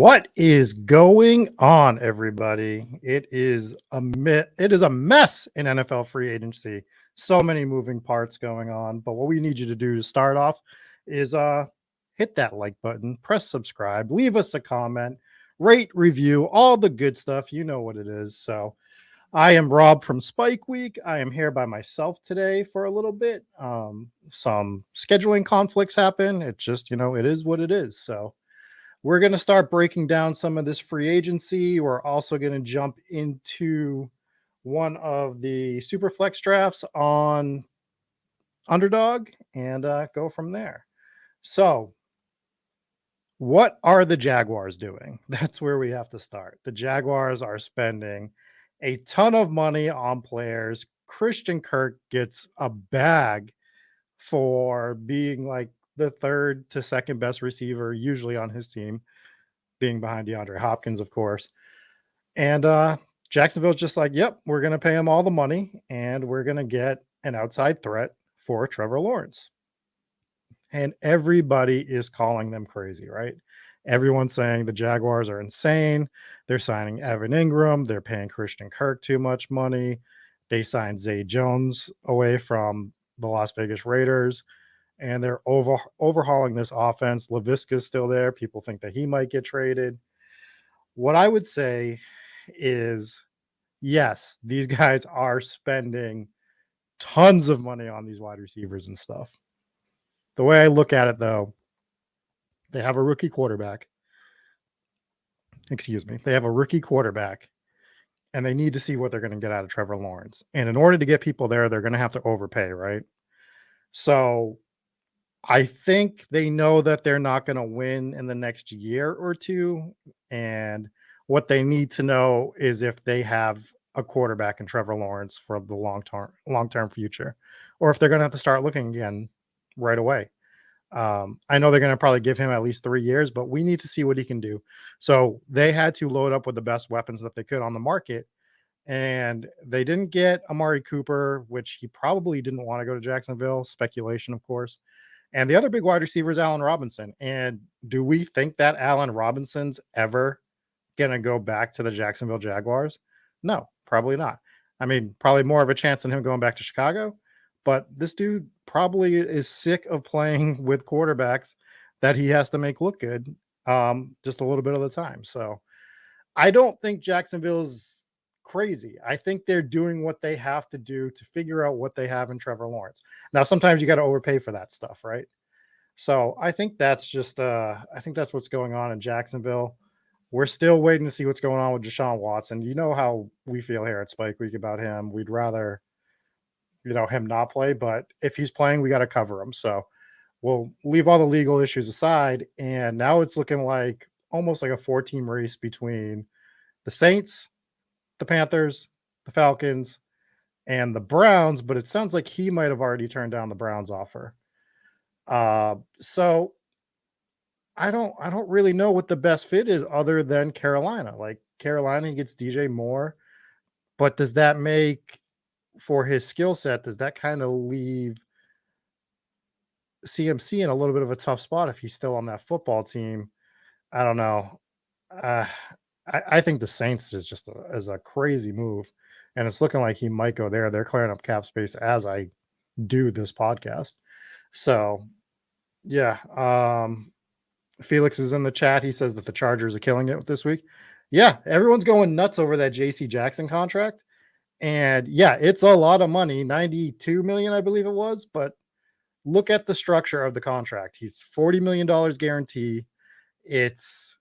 What is going on, everybody? It is a mess in NFL free agency. So many moving parts going on. But what we need you to do to start off is hit that like button, press subscribe, leave us a comment, rate, review, all the good stuff. You know what it is. So I am Rob from Spike Week. I am here by myself today for a little bit. Some scheduling conflicts happen. It just, it is what it is. So we're going to start breaking down some of this free agency. We're also going to jump into one of the super flex drafts on Underdog and go from there. So, what are the Jaguars doing? That's where we have to start. The Jaguars are spending a ton of money on players. Christian Kirk gets a bag for being like the third to second best receiver, usually on his team, being behind DeAndre Hopkins, of course. And Jacksonville's just like, yep, we're going to pay him all the money and we're going to get an outside threat for Trevor Lawrence. And everybody is calling them crazy, right? Everyone's saying the Jaguars are insane. They're signing Evan Ingram. They're paying Christian Kirk too much money. They signed Zay Jones away from the Las Vegas Raiders. And they're overhauling this offense. Laviska's still there. People think that he might get traded. What I would say is, yes, these guys are spending tons of money on these wide receivers and stuff. The way I look at it, though, they have a rookie quarterback. They have a rookie quarterback, and they need to see what they're going to get out of Trevor Lawrence. And in order to get people there, they're going to have to overpay, right? So I think they know that they're not going to win in the next year or two. And what they need to know is if they have a quarterback in Trevor Lawrence for the long-term future, or if they're going to have to start looking again right away. I know they're going to probably give him at least 3 years, but we need to see what he can do. So they had to load up with the best weapons that they could on the market. And they didn't get Amari Cooper, which he probably didn't want to go to Jacksonville. Speculation, of course. And the other big wide receiver is Allen Robinson. And do we think that Allen Robinson's ever going to go back to the Jacksonville Jaguars? No, probably not. I mean, probably more of a chance than him going back to Chicago. But this dude probably is sick of playing with quarterbacks that he has to make look good just a little bit of the time. So I don't think Jacksonville's crazy. I think they're doing what they have to do to figure out what they have in Trevor Lawrence. Now, sometimes you got to overpay for that stuff, right? So I think that's just I think that's what's going on in Jacksonville. We're still waiting to see what's going on with Deshaun Watson. You know how we feel here at Spike Week about him. We'd rather, him not play, but if he's playing, we got to cover him. So we'll leave all the legal issues aside. And now it's looking like almost like a 4-team race between the Saints, the Panthers, the Falcons, and the Browns, but it sounds like he might have already turned down the Browns offer. So I don't really know what the best fit is other than Carolina. Like Carolina gets DJ Moore, but does that make for his skill set, does that kind of leave CMC in a little bit of a tough spot if he's still on that football team? I don't know. I think the Saints is just a crazy move, and it's looking like he might go there. They're clearing up cap space as I do this podcast. So, yeah. Felix is in the chat. He says that the Chargers are killing it this week. Yeah, everyone's going nuts over that J.C. Jackson contract. And, yeah, it's a lot of money, $92 million, I believe it was. But look at the structure of the contract. He's $40 million guarantee. It's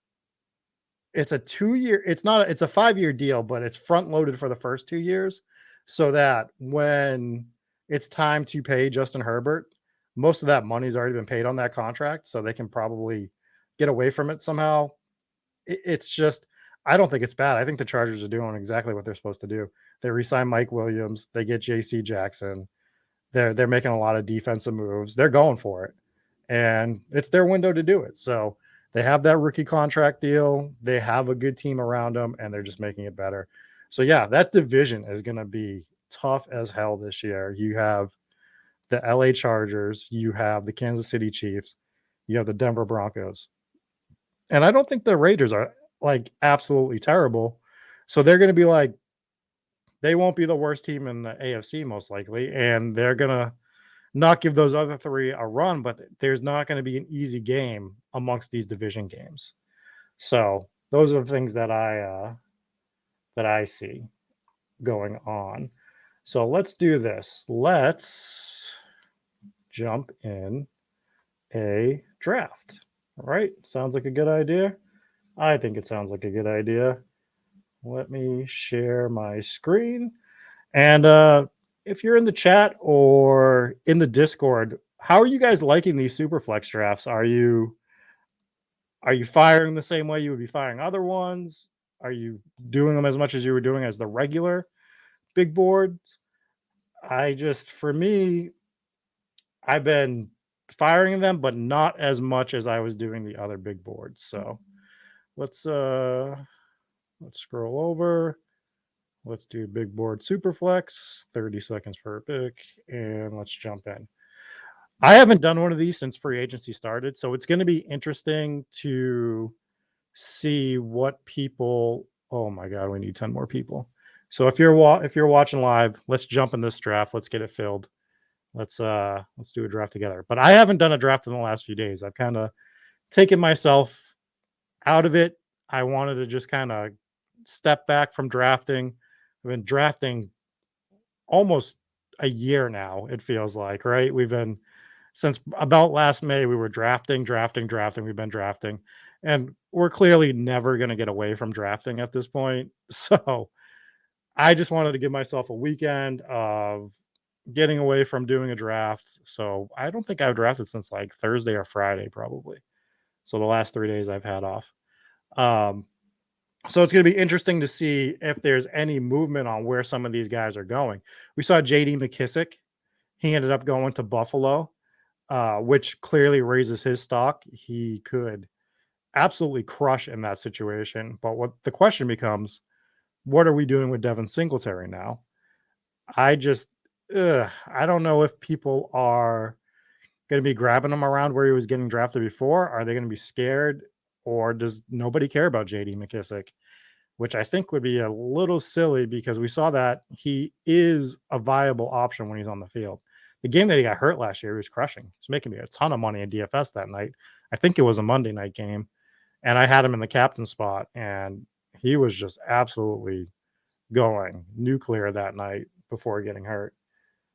a 2-year, it's a 5-year deal, but it's front loaded for the first 2 years so that when it's time to pay Justin Herbert, most of that money's already been paid on that contract. So they can probably get away from it somehow. It's just, I don't think it's bad. I think the Chargers are doing exactly what they're supposed to do. They re-sign Mike Williams. They get JC Jackson. They're making a lot of defensive moves. They're going for it. And it's their window to do it. So they have that rookie contract deal. They have a good team around them, and they're just making it better. So, yeah, that division is going to be tough as hell this year. You have the LA Chargers. You have the Kansas City Chiefs. You have the Denver Broncos. And I don't think the Raiders are like absolutely terrible. So they're going to be like, they won't be the worst team in the AFC most likely. And they're going to not give those other three a run, but there's not going to be an easy game amongst these division games. So those are the things that I see going on. So let's do this. Let's jump in a draft. All right. Sounds like a good idea. I think it sounds like a good idea. Let me share my screen. And if you're in the chat or in the Discord, how are you guys liking these Superflex drafts? Are you firing the same way you would be firing other ones? Are you doing them as much as you were doing as the regular big boards? For me, I've been firing them, but not as much as I was doing the other big boards. So let's scroll over. Let's do big board Superflex, 30 seconds per pick, and let's jump in. I haven't done one of these since free agency started, so it's going to be interesting to see what people. Oh my God, we need 10 more people. So if you're watching live, let's jump in this draft. Let's get it filled. Let's do a draft together. But I haven't done a draft in the last few days. I've kind of taken myself out of it. I wanted to just kind of step back from drafting. I've been drafting almost a year now, it feels like, right? We've been since about last May, we were drafting. We've been drafting. And we're clearly never going to get away from drafting at this point. So I just wanted to give myself a weekend of getting away from doing a draft. So I don't think I've drafted since like Thursday or Friday, probably. So the last 3 days I've had off. So it's going to be interesting to see if there's any movement on where some of these guys are going. We saw JD McKissick. He ended up going to Buffalo, which clearly raises his stock. He could absolutely crush in that situation. But what the question becomes, what are we doing with Devin Singletary now? I don't know if people are going to be grabbing him around where he was getting drafted before. Are they going to be scared, or does nobody care about JD McKissick? Which I think would be a little silly because we saw that he is a viable option when he's on the field. The game that he got hurt last year, he was crushing. He was making me a ton of money in DFS that night. I think it was a Monday night game, and I had him in the captain spot, and he was just absolutely going nuclear that night before getting hurt,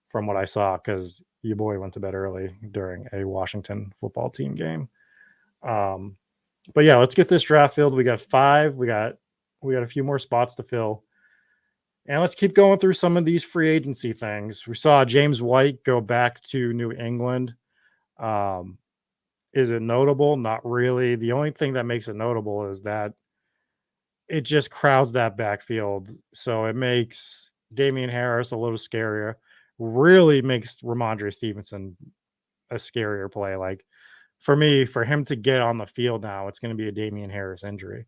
from what I saw, because your boy went to bed early during a Washington football team game. But yeah, let's get this draft filled. We got 5. We got a few more spots to fill. And let's keep going through some of these free agency things. We saw James White go back to New England. Is it notable? Not really. The only thing that makes it notable is that it just crowds that backfield. So it makes Damian Harris a little scarier. Really makes Ramondre Stevenson a scarier play. Like for me, for him to get on the field now, it's going to be a Damian Harris injury.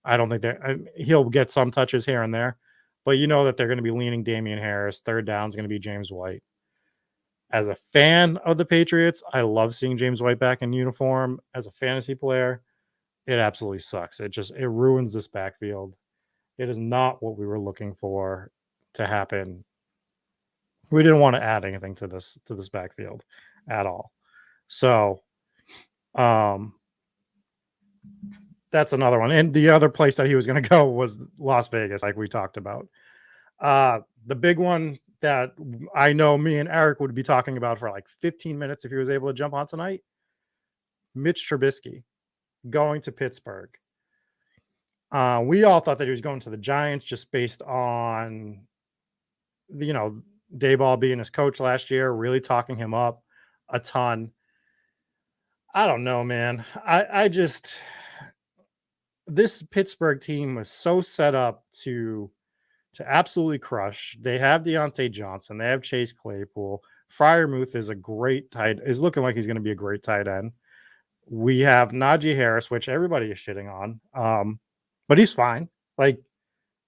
I don't think that he'll get some touches here and there, but you know that they're going to be leaning Damian Harris. Third down is going to be James White. As a fan of the Patriots, I love seeing James White back in uniform. As a fantasy player, it absolutely sucks. It ruins this backfield. It is not what we were looking for to happen. We didn't want to add anything to this backfield at all. So, that's another one. And the other place that he was going to go was Las Vegas, like we talked about. The big one that I know me and Eric would be talking about for like 15 minutes if he was able to jump on tonight, Mitch Trubisky going to Pittsburgh. We all thought that he was going to the Giants just based on, Dayball being his coach last year, really talking him up a ton. I don't know, man. This Pittsburgh team was so set up to absolutely crush. They have Deontay Johnson. They have Chase Claypool. Freiermuth is looking like he's going to be a great tight end. We have Najee Harris, which everybody is shitting on. But he's fine. Like,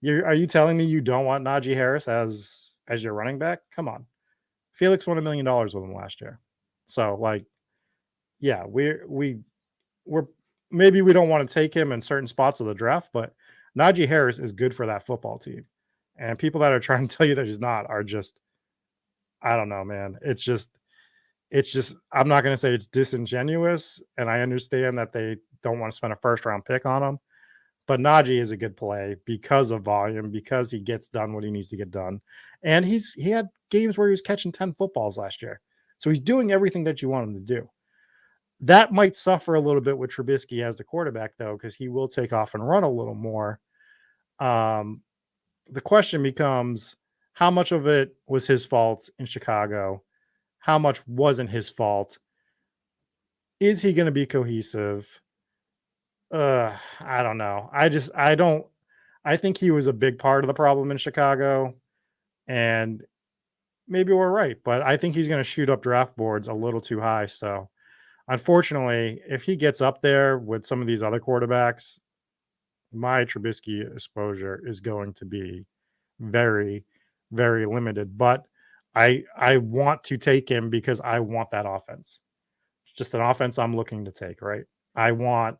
are you telling me you don't want Najee Harris as your running back? Come on. Felix won $1 million with him last year. So, like, yeah, we're maybe we don't want to take him in certain spots of the draft, but Najee Harris is good for that football team. And people that are trying to tell you that he's not are just, I don't know, man. It's just, I'm not going to say it's disingenuous. And I understand that they don't want to spend a first round pick on him. But Najee is a good play because of volume, because he gets done what he needs to get done. And he had games where he was catching 10 footballs last year. So he's doing everything that you want him to do. That might suffer a little bit with Trubisky as the quarterback, though, because he will take off and run a little more. The question becomes, how much of it was his fault in Chicago? How much wasn't his fault? Is he going to be cohesive? I don't know. I think he was a big part of the problem in Chicago, and maybe we're right, but I think he's going to shoot up draft boards a little too high. So unfortunately, if he gets up there with some of these other quarterbacks, my Trubisky exposure is going to be very, very limited. But I want to take him because I want that offense. It's just an offense I'm looking to take, right? I want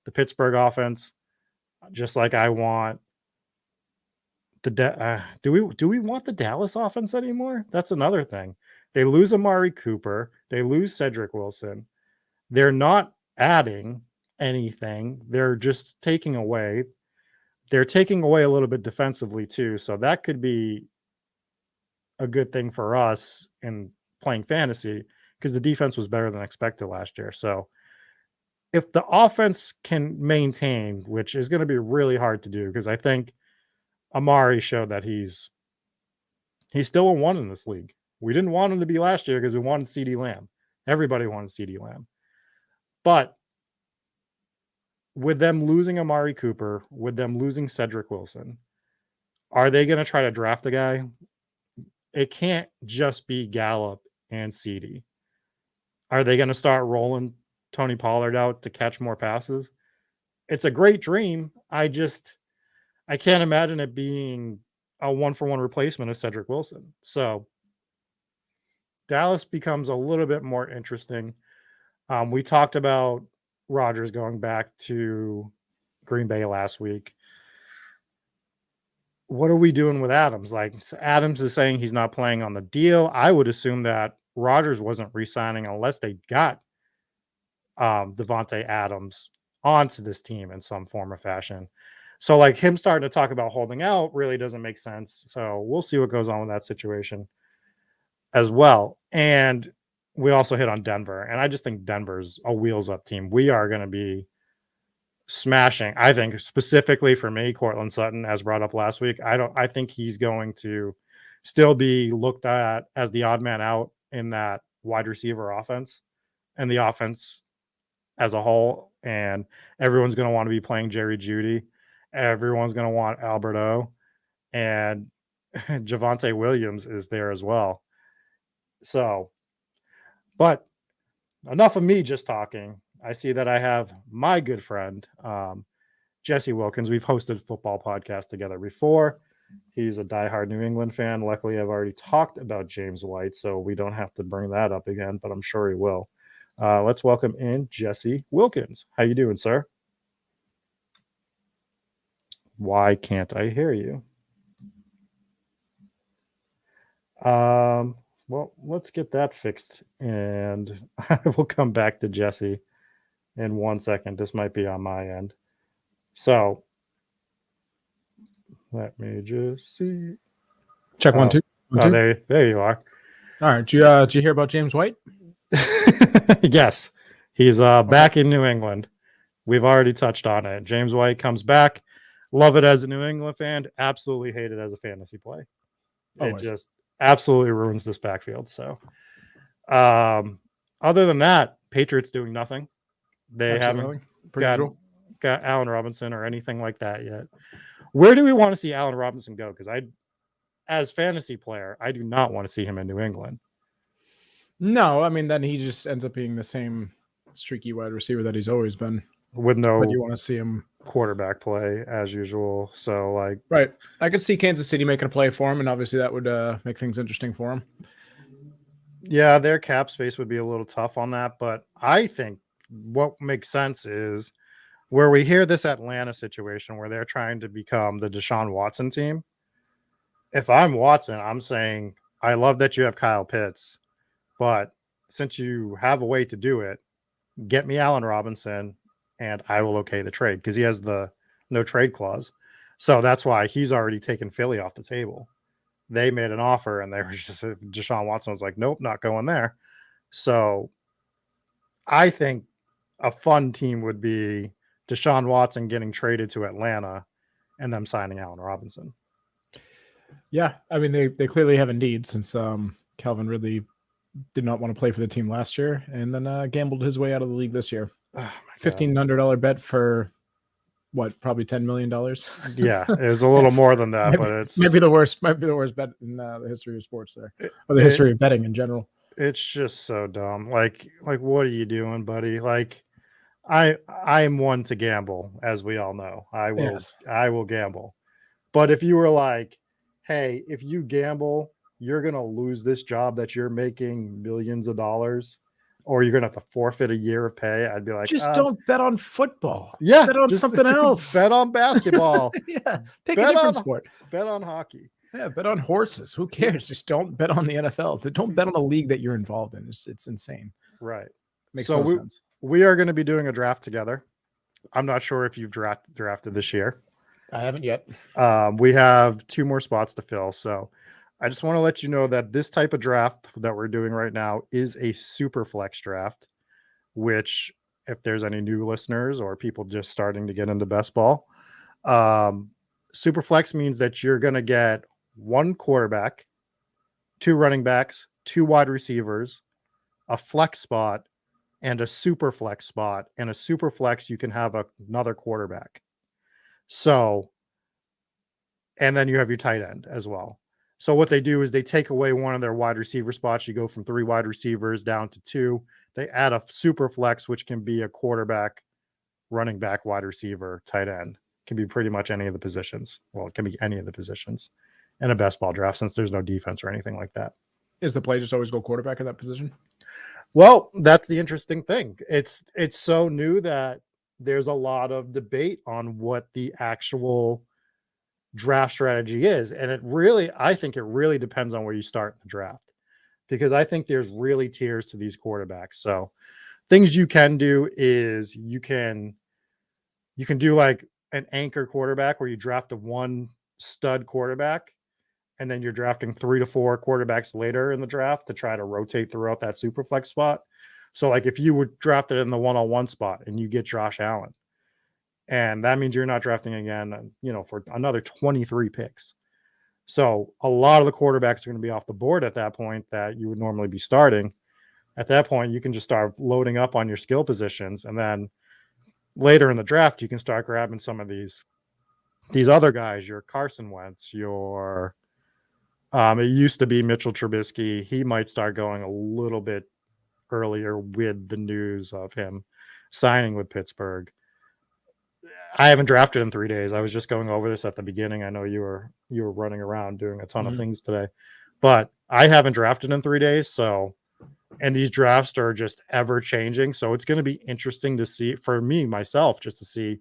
the Pittsburgh offense, just like I want the do we want the Dallas offense anymore? That's another thing. They lose Amari Cooper, they lose Cedric Wilson. They're not adding anything. They're just taking away. They're taking away a little bit defensively too. So that could be a good thing for us in playing fantasy because the defense was better than expected last year. So if the offense can maintain, which is going to be really hard to do, because I think Amari showed that he's still a one in this league. We didn't want him to be last year because we wanted CeeDee Lamb. Everybody wanted CeeDee Lamb. But with them losing Amari Cooper, with them losing Cedric Wilson, are they going to try to draft the guy? It can't just be Gallup and CeeDee. Are they going to start rolling Tony Pollard out to catch more passes? It's a great dream. I can't imagine it being a 1-for-1 replacement of Cedric Wilson. So Dallas becomes a little bit more interesting. We talked about Rodgers going back to Green Bay last week. What are we doing with Adams? Like, Adams is saying he's not playing on the deal. I would assume that Rodgers wasn't re-signing unless they got Devonta Adams onto this team in some form or fashion. So like him starting to talk about holding out really doesn't make sense. So we'll see what goes on with that situation as well. And we also hit on Denver. And I just think Denver's a wheels up team. We are going to be smashing. I think specifically for me, Cortland Sutton, as brought up last week, I think he's going to still be looked at as the odd man out in that wide receiver offense and the offense as a whole. And everyone's going to want to be playing Jerry Jeudy. Everyone's going to want Alberto, and Javonte Williams is there as well. So, but enough of me just talking. I see that I have my good friend, Jesse Wilkins. We've hosted football podcasts together before. He's a diehard New England fan. Luckily, I've already talked about James White, so we don't have to bring that up again, but I'm sure he will. Let's welcome in Jesse Wilkins. How you doing, sir? Why can't I hear you? Well, let's get that fixed, and I will come back to Jesse in 1 second. This might be on my end. So let me just see. Check 1 2. 1 2. There you are. All right. Did you hear about James White? Yes, he's back in New England. We've already touched on it. James White comes back. Love it as a New England fan. Absolutely hate it as a fantasy play. It just absolutely ruins this backfield. So, other than that, Patriots doing nothing. They haven't got Allen Robinson or anything like that yet. Where do we want to see Allen Robinson go? Because as fantasy player, I do not want to see him in New England. No, I mean, then he just ends up being the same streaky wide receiver that he's always been. With no, but you want to see him quarterback play as usual. So like, right. I could see Kansas City making a play for him, and obviously that would make things interesting for him. Yeah, their cap space would be a little tough on that, but I think what makes sense is where we hear this Atlanta situation where they're trying to become the Deshaun Watson team. If I'm Watson, I'm saying, I love that you have Kyle Pitts, but since you have a way to do it, get me Allen Robinson and I will okay the trade, because he has the no trade clause. So that's why he's already taken Philly off the table. They made an offer and they were just, Deshaun Watson was like, nope, not going there. So I think a fun team would be Deshaun Watson getting traded to Atlanta and them signing Allen Robinson. Yeah, I mean they clearly have a need, since Calvin Ridley did not want to play for the team last year, and then gambled his way out of the league this year. Oh $1,500 bet for what? Probably $10 million. Yeah, it was a little more than that, but it's maybe the worst bet in the history of sports there, or the history of betting in general. It's just so dumb. Like what are you doing, buddy? Like I'm one to gamble, as we all know. I will gamble. But if you were like, hey, if you gamble, you're going to lose this job that you're making millions of dollars, or you're going to have to forfeit a year of pay, I'd be like, just don't bet on football. Yeah. Bet on something else. Bet on basketball. Yeah. Pick a different sport. Bet on hockey. Yeah. Bet on horses. Who cares? Just don't bet on the NFL. Don't bet on the league that you're involved in. It's insane. Right. Makes no sense. We are going to be doing a draft together. I'm not sure if you've drafted this year. I haven't yet. We have 2 more spots to fill. So I just want to let you know that this type of draft that we're doing right now is a super flex draft, which, if there's any new listeners or people just starting to get into best ball, super flex means that you're going to get 1 quarterback, 2 running backs, 2 wide receivers, a flex spot, and a super flex spot. And a super flex, you can have another quarterback. So, and then you have your tight end as well. So what they do is they take away one of their wide receiver spots. You go from 3 wide receivers down to 2. They add a super flex, which can be a quarterback, running back, wide receiver, tight end. It can be pretty much any of the positions. Well, it can be any of the positions in a best ball draft, since there's no defense or anything like that. Is the play just always go quarterback in that position? Well, that's the interesting thing. It's so new that there's a lot of debate on what the actual draft strategy is. And I think it really depends on where you start in the draft, because I think there's really tiers to these quarterbacks. So things you can do is you can do like an anchor quarterback, where you draft a 1 stud quarterback, and then you're drafting 3 to 4 quarterbacks later in the draft to try to rotate throughout that super flex spot. So like if you would draft it in the 1-on-1 spot and you get Josh Allen, and that means you're not drafting again, for another 23 picks. So a lot of the quarterbacks are going to be off the board at that point that you would normally be starting. At that point, you can just start loading up on your skill positions. And then later in the draft, you can start grabbing some of these other guys, your Carson Wentz, it used to be Mitchell Trubisky. He might start going a little bit earlier with the news of him signing with Pittsburgh. I haven't drafted in 3 days. I was just going over this at the beginning. I know you were running around doing a ton of things today, but I haven't drafted in 3 days. So, and these drafts are just ever changing. So it's going to be interesting to see for me, myself, just to see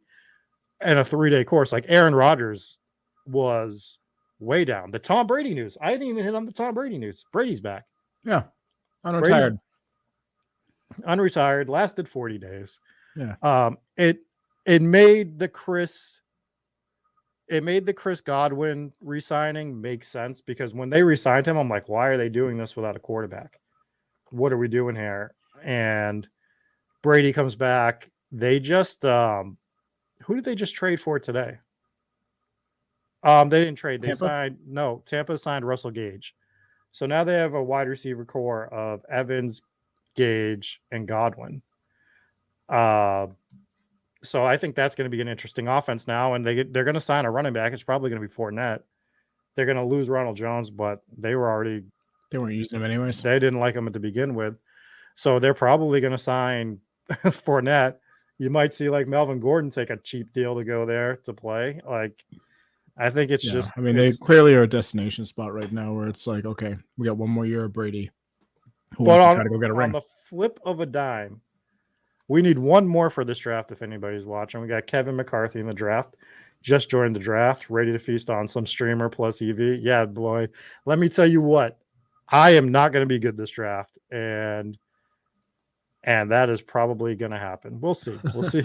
in a 3-day course, like Aaron Rodgers was way down. The Tom Brady news. I didn't even hit on the Tom Brady news. Brady's back. Yeah. Unretired, lasted 40 days. Yeah. It made the Chris Godwin re-signing make sense, because when they re-signed him, I'm like, why are they doing this without a quarterback? What are we doing here? And Brady comes back. They just who did they just trade for today? They didn't trade. Tampa signed Russell Gage. So now they have a wide receiver core of Evans, Gage, and Godwin. So I think that's going to be an interesting offense now, and they're going to sign a running back. It's probably going to be Fournette. They're going to lose Ronald Jones, but they weren't using him anyways. They didn't like him to begin with, so they're probably going to sign Fournette. You might see like Melvin Gordon take a cheap deal to go there to play. Like, I think it's just. I mean, they clearly are a destination spot right now, where it's like, okay, we got 1 more year of Brady. Who wants to try to go get a ring? On the flip of a dime, We need one more for this draft if anybody's watching. We got Kevin McCarthy in the draft. Just joined the draft, ready to feast on some streamer plus EV. Yeah, boy. Let me tell you what. I am not going to be good this draft. And that is probably going to happen. We'll see. We'll see.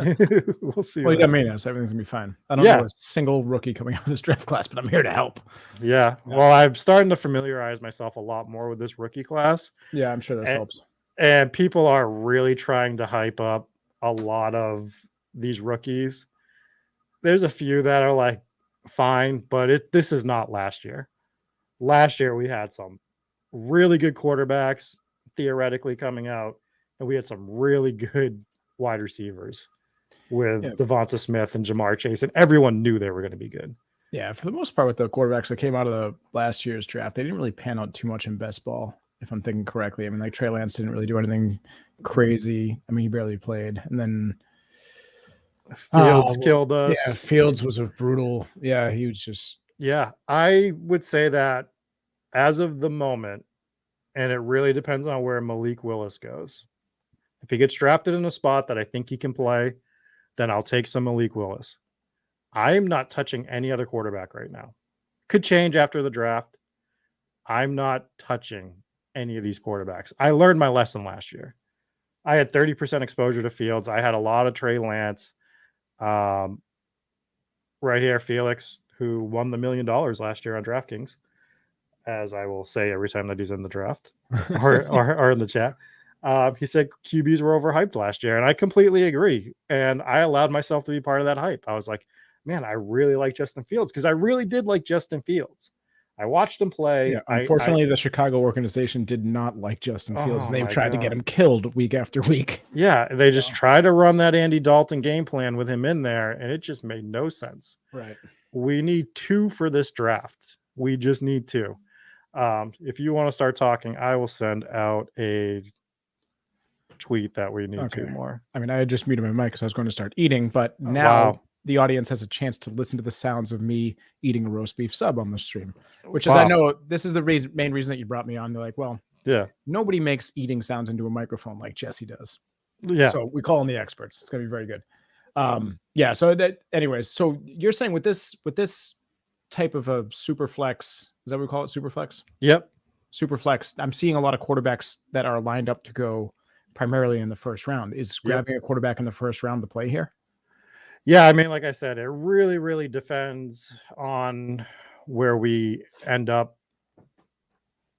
We'll see. Well, you got me now, so everything's going to be fine. I don't know a single rookie coming out of this draft class, but I'm here to help. Yeah. Well, I'm starting to familiarize myself a lot more with this rookie class. Yeah, I'm sure this helps. And people are really trying to hype up a lot of these rookies. There's a few that are like fine, but this is not last year. Last year we had some really good quarterbacks theoretically coming out, and we had some really good wide receivers with Devonta Smith and Jamar Chase, and everyone knew they were going to be good. Yeah, for the most part with the quarterbacks that came out of the last year's draft, they didn't really pan out too much in best ball, if I'm thinking correctly. I mean, like Trey Lance didn't really do anything crazy. I mean, he barely played. And then Fields killed us. Yeah, Fields was a brutal. Yeah, he was just. Yeah, I would say that as of the moment, and it really depends on where Malik Willis goes. If he gets drafted in a spot that I think he can play, then I'll take some Malik Willis. I am not touching any other quarterback right now. Could change after the draft. I'm not touching any of these quarterbacks. I learned my lesson last year. I had 30% exposure to Fields. I had a lot of Trey Lance. Right here, Felix, who won the $1 million last year on DraftKings, as I will say every time that he's in the draft or in the chat. He said QBs were overhyped last year, and I completely agree. And I allowed myself to be part of that hype. I was like, man, I really like Justin Fields because I really did like Justin Fields. I watched him play. Yeah, unfortunately, the Chicago organization did not like Justin Fields. And they've tried to get him killed week after week. Yeah, they just tried to run that Andy Dalton game plan with him in there, and it just made no sense. Right. We need 2 for this draft. We just need 2. If you want to start talking, I will send out a tweet that we need 2 more. I mean, I had just muted my mic because I was going to start eating, but now the audience has a chance to listen to the sounds of me eating a roast beef sub on the stream, which is, I know this is the main reason that you brought me on. They're like, well, nobody makes eating sounds into a microphone like Jesse does. Yeah. So we call in the experts. It's going to be very good. So anyways, so you're saying with this type of a super flex, is that what we call it? Super flex? Yep. Super flex. I'm seeing a lot of quarterbacks that are lined up to go primarily in the first round. Is grabbing a quarterback in the first round the play here? Yeah, I mean, like I said, it really, really depends on where we end up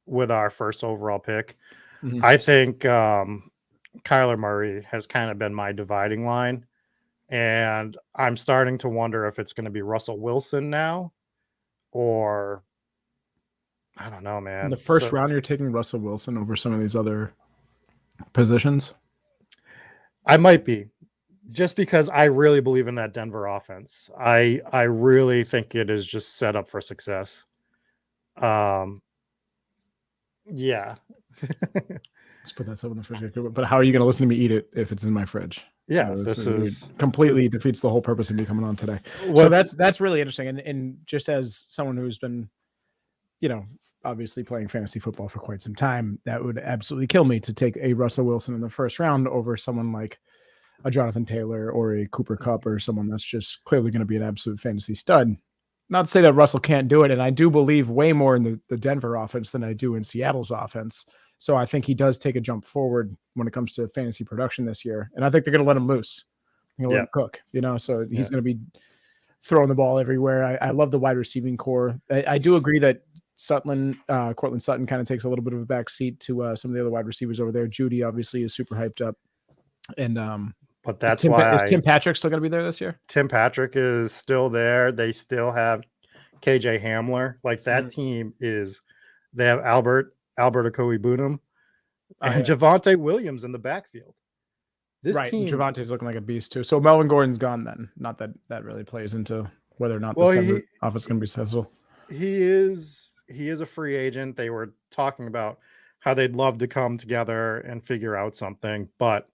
with our first overall pick. Mm-hmm. I think Kyler Murray has kind of been my dividing line, and I'm starting to wonder if it's going to be Russell Wilson now, or I don't know, man. In the first round, you're taking Russell Wilson over some of these other positions? I might be. Just because I really believe in that Denver offense. I really think it is just set up for success. Yeah. Let's put that stuff in the fridge. But how are you going to listen to me eat it if it's in my fridge? Yeah, so this is completely defeats the whole purpose of me coming on today. So that's really interesting. And just as someone who's been, obviously playing fantasy football for quite some time, that would absolutely kill me to take a Russell Wilson in the first round over someone like a Jonathan Taylor or a Cooper Kupp or someone that's just clearly going to be an absolute fantasy stud. Not to say that Russell can't do it, and I do believe way more in the Denver offense than I do in Seattle's offense. So I think he does take a jump forward when it comes to fantasy production this year, and I think they're going to let him loose. They're going to let him cook, so he's going to be throwing the ball everywhere. I love the wide receiving core. I do agree that Cortland Sutton kind of takes a little bit of a back seat to some of the other wide receivers over there. Judy obviously is super hyped up, and but that's is Tim Patrick still going to be there this year? Tim Patrick is still there. They still have KJ Hamler. Like that team they have Albert Okoye-Bunum and Javonte Williams in the backfield. This team, Javonte's looking like a beast too. So Melvin Gordon's gone then. Not that really plays into whether or not this offense is going to be successful. He is a free agent. They were talking about how they'd love to come together and figure out something, but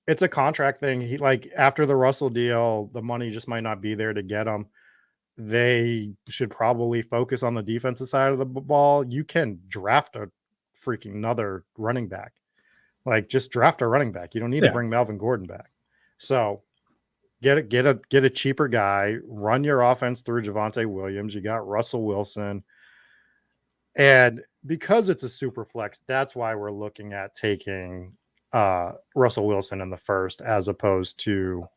it's a contract thing. He after the Russell deal, the money just might not be there to get him. They should probably focus on the defensive side of the ball. You can draft a freaking another running back. Like, just draft a running back. You don't need to bring Melvin Gordon back. So get a cheaper guy, run your offense through Devonta Williams. You got Russell Wilson. And because it's a super flex, that's why we're looking at taking Russell Wilson in the first, as opposed to,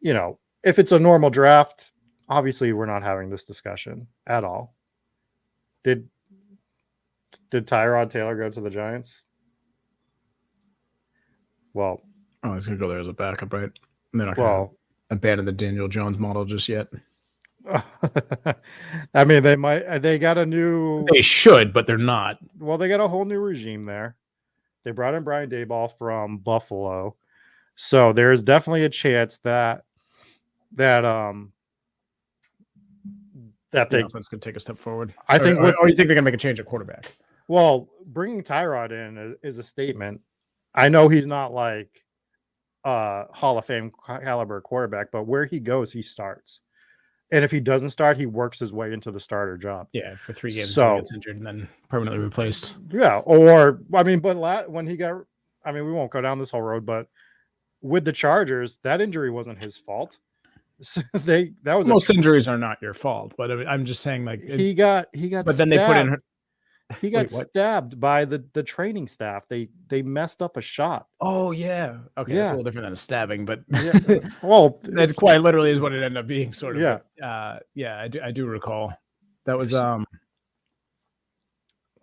if it's a normal draft, obviously we're not having this discussion at all. Did Tyrod Taylor go to the Giants? Well, he's gonna go there as a backup, right? And they're not gonna abandon the Daniel Jones model just yet. I mean, they might. They got a new. They should, but they're not. Well, they got a whole new regime there. They brought in Brian Daboll from Buffalo, so there's definitely a chance that the offense could take a step forward. I think. Or you think they're gonna make a change at quarterback? Well, bringing Tyrod in is a statement. I know he's not like Hall of Fame caliber quarterback, but where he goes, he starts. And if he doesn't start, he works his way into the starter job. Yeah, for 3 games, he gets injured and then permanently replaced. Yeah, or when he got, we won't go down this whole road, but with the Chargers, that injury wasn't his fault. Most injuries are not your fault, but I'm just saying, like, he got. But then they put in. He got stabbed by the training staff. They messed up a shot. Oh yeah. Okay, that's a little different than a stabbing, but well, that quite literally is what it ended up being, sort of. Yeah. But, I do recall. That was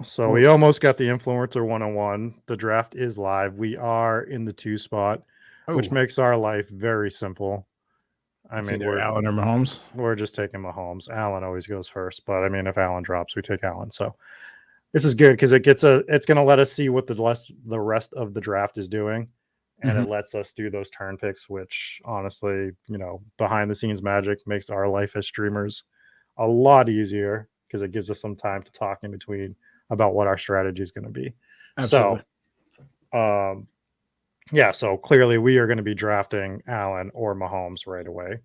So we almost got the influencer 101. The draft is live. We are in the 2 spot, which makes our life very simple. We're Allen or Mahomes. We're just taking Mahomes. Allen always goes first, but if Allen drops, we take Allen. So this is good because it's going to let us see what the rest of the draft is doing, and it lets us do those turn picks, which honestly, behind the scenes magic makes our life as streamers a lot easier because it gives us some time to talk in between about what our strategy is going to be. Absolutely. So, so clearly we are going to be drafting Allen or Mahomes right away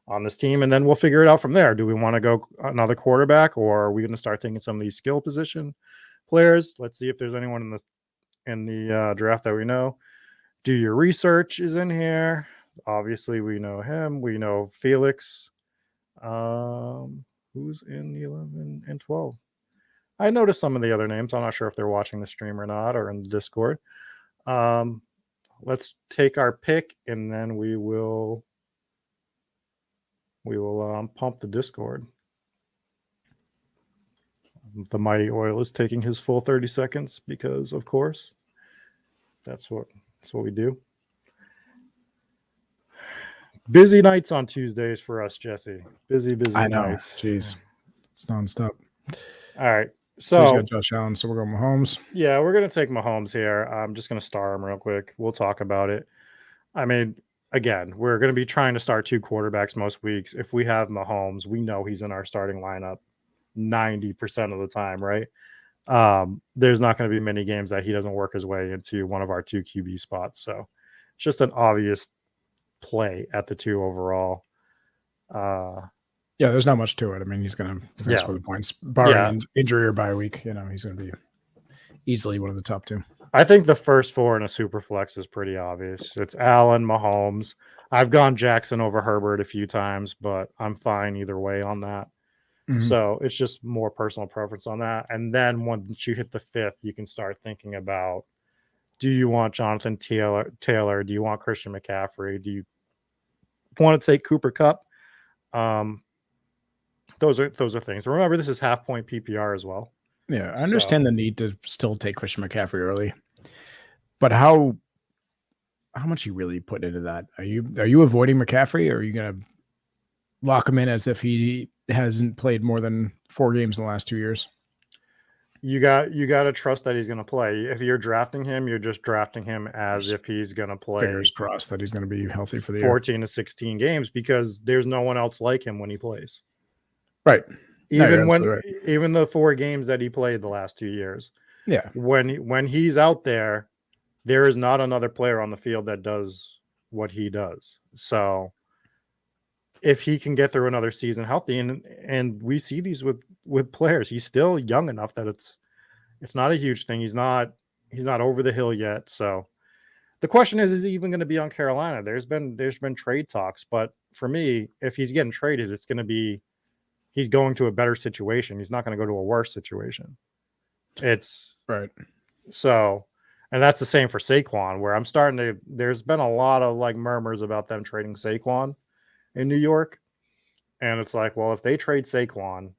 on this team, and then we'll figure it out from there. Do we want to go another quarterback, or are we going to start taking some of these skill position players? Let's see if there's anyone in the draft that we know. Do your research is in here. Obviously, we know him. We know Felix. Who's in the 11 and 12? I noticed some of the other names. I'm not sure if they're watching the stream or not, or in the Discord. Let's take our pick, and then we will pump the Discord. The Mighty Oil is taking his full 30 seconds because, of course, that's what we do. Busy nights on Tuesdays for us, Jesse. Busy I know. nights. Jeez, it's nonstop. All right. So he's got Josh Allen, so we're going Mahomes. Yeah, we're going to take Mahomes here. I'm just going to star him real quick. We'll talk about it. Again, we're going to be trying to start 2 quarterbacks most weeks. If we have Mahomes, we know he's in our starting lineup 90% of the time, right? There's not going to be many games that he doesn't work his way into one of our 2 QB spots. So it's just an obvious play at the 2 overall. Yeah, there's not much to it. He's gonna score the points, barring injury or bye week. He's gonna be easily one of the top 2. I think the first 4 in a super flex is pretty obvious. It's Allen, Mahomes. I've gone Jackson over Herbert a few times, but I'm fine either way on that. So it's just more personal preference on that. And then once you hit the 5th, you can start thinking about, do you want Jonathan Taylor? Do you want Christian McCaffrey? Do you want to take Cooper Kupp? Those are things. Remember, this is half point PPR as well. Yeah, I understand the need to still take Christian McCaffrey early, but how much you really put into that? Are you avoiding McCaffrey, or are you gonna lock him in as if he hasn't played more than 4 games in the last 2 years? You got to trust that he's going to play. If you're drafting him, you're just drafting him as if he's going to play. Fingers crossed that he's going to be healthy for the 14 to 16 games, because there's no one else like him when he plays. Right. Even the 4 games that he played the last 2 years. Yeah. When he's out there, there is not another player on the field that does what he does. So if he can get through another season healthy, and we see these with players, he's still young enough that it's not a huge thing. He's not He's not over the hill yet. So the question is he even going to be on Carolina? There's been trade talks, but for me, if he's getting traded, it's going to be he's going to a better situation. He's not going to go to a worse situation. It's right. So, and that's the same for Saquon, where I'm starting to. There's been a lot of like murmurs about them trading Saquon in New York, and it's like, well, if they trade Saquon,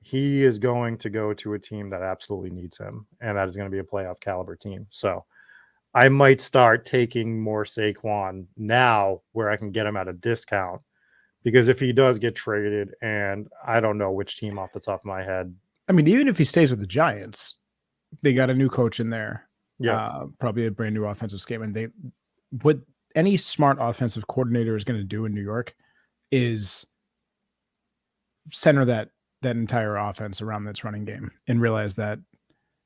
he is going to go to a team that absolutely needs him, and that is going to be a playoff caliber team. So I might start taking more Saquon now where I can get him at a discount, because if he does get traded, and I don't know which team off the top of my head. I mean, even if he stays with the Giants, they got a new coach in there. Yeah. Probably a brand new offensive scheme. And what any smart offensive coordinator is going to do in New York is center that entire offense around this running game and realize that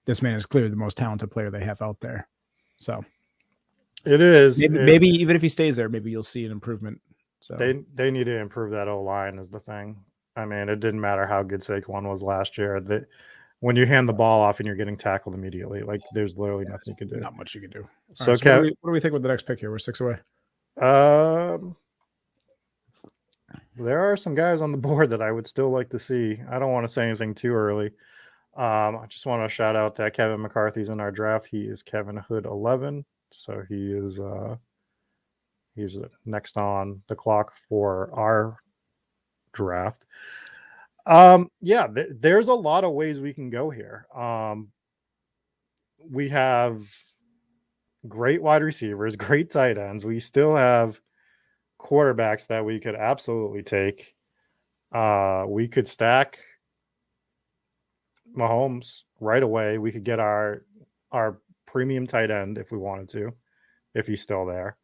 this man is clearly the most talented player they have out there. So it is. Maybe even if he stays there, maybe you'll see an improvement. So they need to improve that O-line is the thing. I mean, it didn't matter how good Saquon was last year. That when you hand the ball off and you're getting tackled immediately, like there's literally nothing you can do. Not much you can do. So, right, so what do we think with the next pick here? We're 6 away. There are some guys on the board that I would still like to see. I don't want to say anything too early. I just want to shout out that Kevin McCarthy's in our draft. He is Kevin Hood 11, so he is he's next on the clock for our draft. There's a lot of ways we can go here. We have great wide receivers, great tight ends. We still have quarterbacks that we could absolutely take. We could stack Mahomes right away. We could get our premium tight end if we wanted to, if he's still there.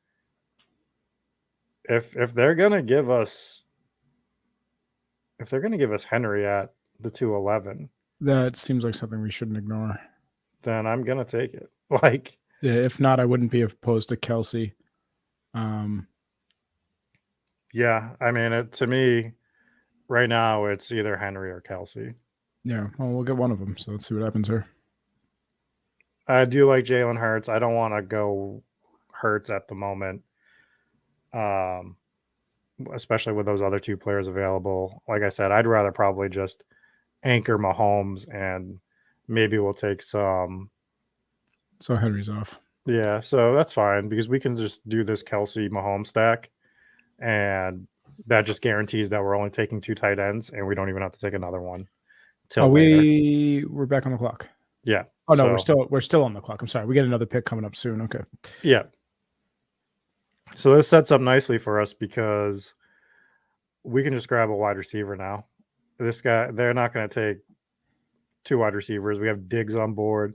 If they're gonna give us Henry at the 211, that seems like something we shouldn't ignore. Then I'm gonna take it. Like, yeah, if not, I wouldn't be opposed to Kelsey. Yeah, I mean, to me, right now, it's either Henry or Kelsey. Yeah, well, we'll get one of them. So let's see what happens here. I do like Jalen Hurts. I don't want to go Hurts at the moment, especially with those other two players available. Like I said, I'd rather probably just anchor Mahomes, and maybe we'll take some. So Henry's off. Yeah, so that's fine because we can just do this Kelsey Mahomes stack, and that just guarantees that we're only taking two tight ends, and we don't even have to take another one. We're back on the clock. Yeah. Oh no, we're still on the clock. I'm sorry. We get another pick coming up soon. Okay. Yeah. So this sets up nicely for us because we can just grab a wide receiver now. This guy, they're not going to take two wide receivers. We have Diggs on board,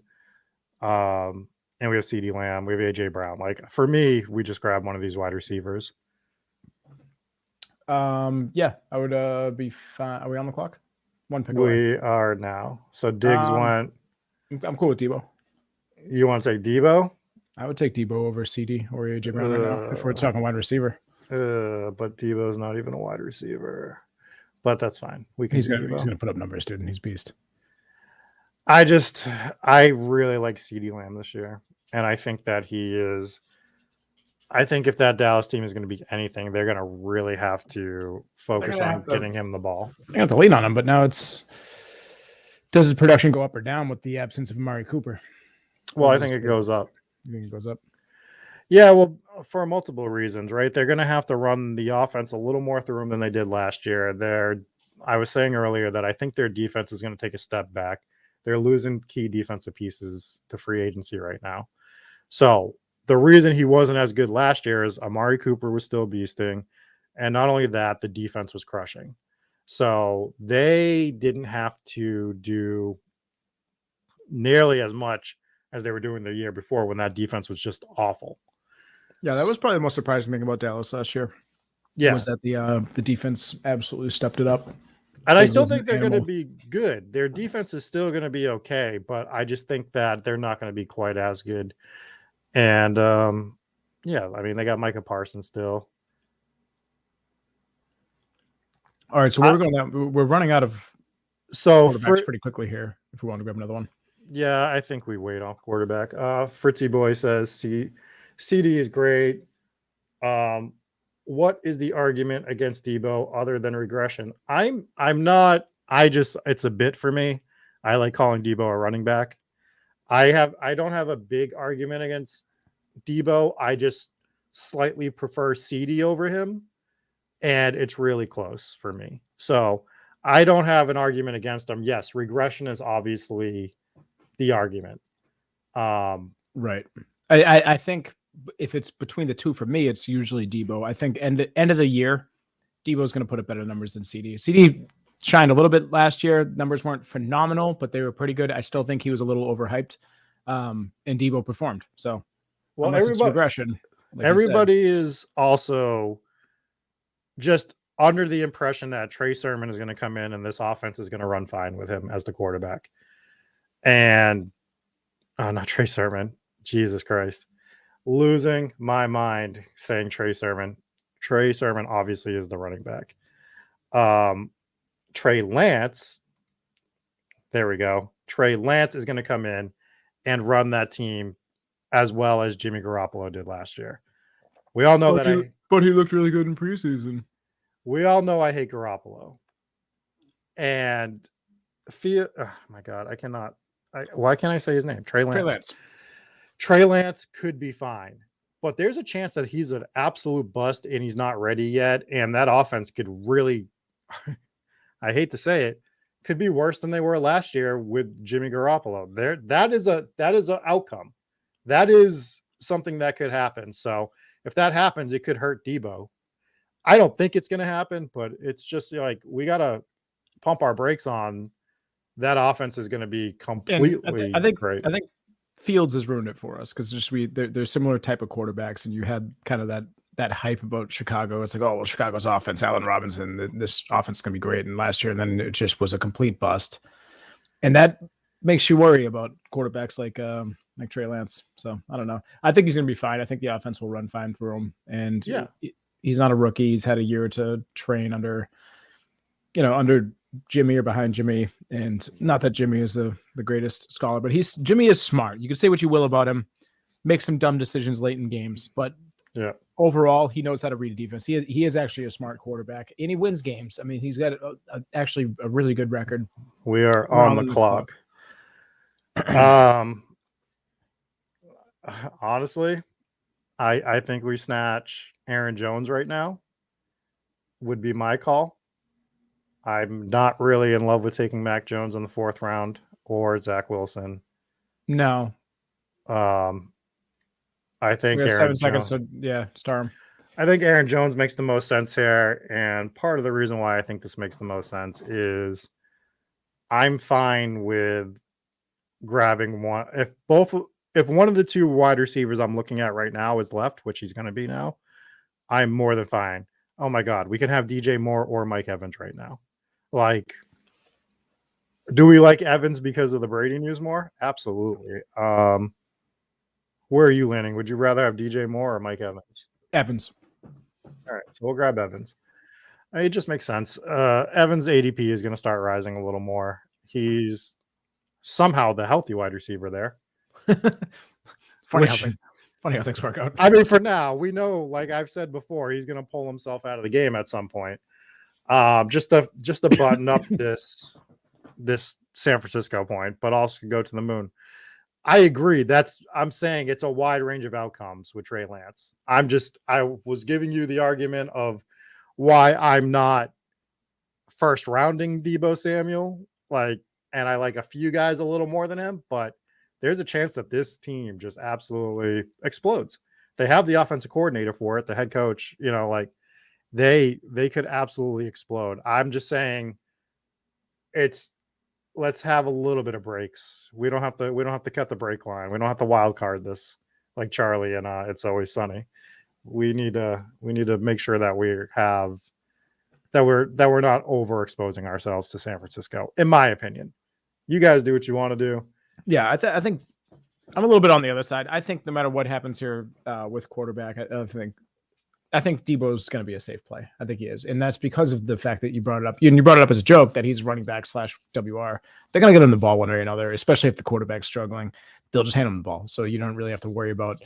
and we have CeeDee Lamb. We have AJ Brown. Like, for me, we just grab one of these wide receivers. Yeah, I would be fine. Are we on the clock? One pick away. We are now. So Diggs went. I'm cool with Debo. You want to take Debo? I would take Debo over CD or AJ Brown right now if we're talking wide receiver. But Debo's not even a wide receiver. But that's fine. He's gonna put up numbers, dude, and he's beast. I really like CeeDee Lamb this year, and I think that he is. I think if that Dallas team is going to be anything, they're going to really have to focus on getting him the ball. They have to lean on him, but now does his production go up or down with the absence of Amari Cooper? Well, I think it goes up. You think it goes up? Yeah, well, for multiple reasons, right? They're going to have to run the offense a little more through them than they did last year. I was saying earlier that I think their defense is going to take a step back. They're losing key defensive pieces to free agency right now. So the reason he wasn't as good last year is Amari Cooper was still beasting. And not only that, the defense was crushing. So they didn't have to do nearly as much as they were doing the year before when that defense was just awful. Yeah, that was probably the most surprising thing about Dallas last year. Yeah. Was that the defense absolutely stepped it up. And I still think they're going to be good. Their defense is still going to be okay, but I just think that they're not going to be quite as good. And, yeah, I mean, they got Micah Parsons still. All right, so we're running out of quarterbacks pretty quickly here if we want to grab another one. Yeah, I think we wait on quarterback. Fritzy Boy says CD is great. What is the argument against Debo other than regression? I'm not. It's a bit for me. I like calling Debo a running back. I don't have a big argument against Debo. I just slightly prefer CD over him, and it's really close for me. So I don't have an argument against him. Yes, regression is obviously the argument. Right. I think if it's between the two for me, it's usually Debo. I think end of the year, Debo's going to put up better numbers than CD. CD shined a little bit last year. Numbers weren't phenomenal, but they were pretty good. I still think he was a little overhyped, and Debo performed. So, well, it's regression. Like everybody is also just under the impression that Trey Sermon is going to come in and this offense is going to run fine with him as the quarterback. And not Trey Sermon. Jesus Christ. Losing my mind saying Trey Sermon. Trey Sermon obviously is the running back. Trey Lance. There we go. Trey Lance is going to come in and run that team as well as Jimmy Garoppolo did last year. We all know but he looked really good in preseason. We all know I hate Garoppolo. And oh my God, I cannot. Why can't I say his name? Trey Lance. Trey Lance could be fine, but there's a chance that he's an absolute bust and he's not ready yet. And that offense could really, I hate to say it, could be worse than they were last year with Jimmy Garoppolo. That is an outcome. That is something that could happen. So if that happens, it could hurt Debo. I don't think it's going to happen, but it's just like we got to pump our brakes on. That offense is going to be completely great. I think Fields has ruined it for us because they're similar type of quarterbacks, and you had kind of that hype about Chicago. It's like, oh well, Chicago's offense, Allen Robinson, this offense is going to be great. And last year, and then it just was a complete bust, and that makes you worry about quarterbacks like Trey Lance. So I don't know. I think he's going to be fine. I think the offense will run fine through him, and he's not a rookie. He's had a year to train under Jimmy or behind Jimmy, and not that Jimmy is the greatest scholar, but Jimmy is smart. You can say what you will about him, make some dumb decisions late in games, but overall he knows how to read a defense. He is actually a smart quarterback, and he wins games. I mean, he's got actually a really good record. We are on the clock. Honestly, I think we snatch Aaron Jones right now. Would be my call. I'm not really in love with taking Mac Jones in the 4th round or Zach Wilson. No. I think we have 7 seconds, so star him. I think Aaron Jones makes the most sense here, and part of the reason why I think this makes the most sense is I'm fine with grabbing one. If one of the 2 wide receivers I'm looking at right now is left, which he's going to be now, I'm more than fine. Oh my God, we can have DJ Moore or Mike Evans right now. Like, do we like Evans because of the Brady news more? Absolutely. Where are you landing? Would you rather have DJ Moore or Mike Evans? Evans. All right, so we'll grab Evans. It just makes sense. Evans' ADP is going to start rising a little more. He's somehow the healthy wide receiver there. Funny how things work out. I mean, for now, we know, like I've said before, he's going to pull himself out of the game at some point. Just to button up this San Francisco point, but also go to the moon. I agree. I'm saying it's a wide range of outcomes with Trey Lance. I was giving you the argument of why I'm not first rounding Deebo Samuel, and I like a few guys a little more than him, but there's a chance that this team just absolutely explodes. They have the offensive coordinator for it, the head coach, they could absolutely explode. I'm just saying let's have a little bit of breaks. We don't have to cut the break line. We don't have to wild card this like Charlie and It's Always Sunny. We need to make sure that we're not overexposing ourselves to San Francisco, in my opinion. You guys do what you want to do. Yeah, I think I'm a little bit on the other side. I think no matter what happens here with quarterback, I think I think Debo's going to be a safe play. I think he is. And that's because of the fact that you brought it up. You brought it up as a joke that he's running back / WR. They're going to get him the ball one way or another, especially if the quarterback's struggling. They'll just hand him the ball. So you don't really have to worry about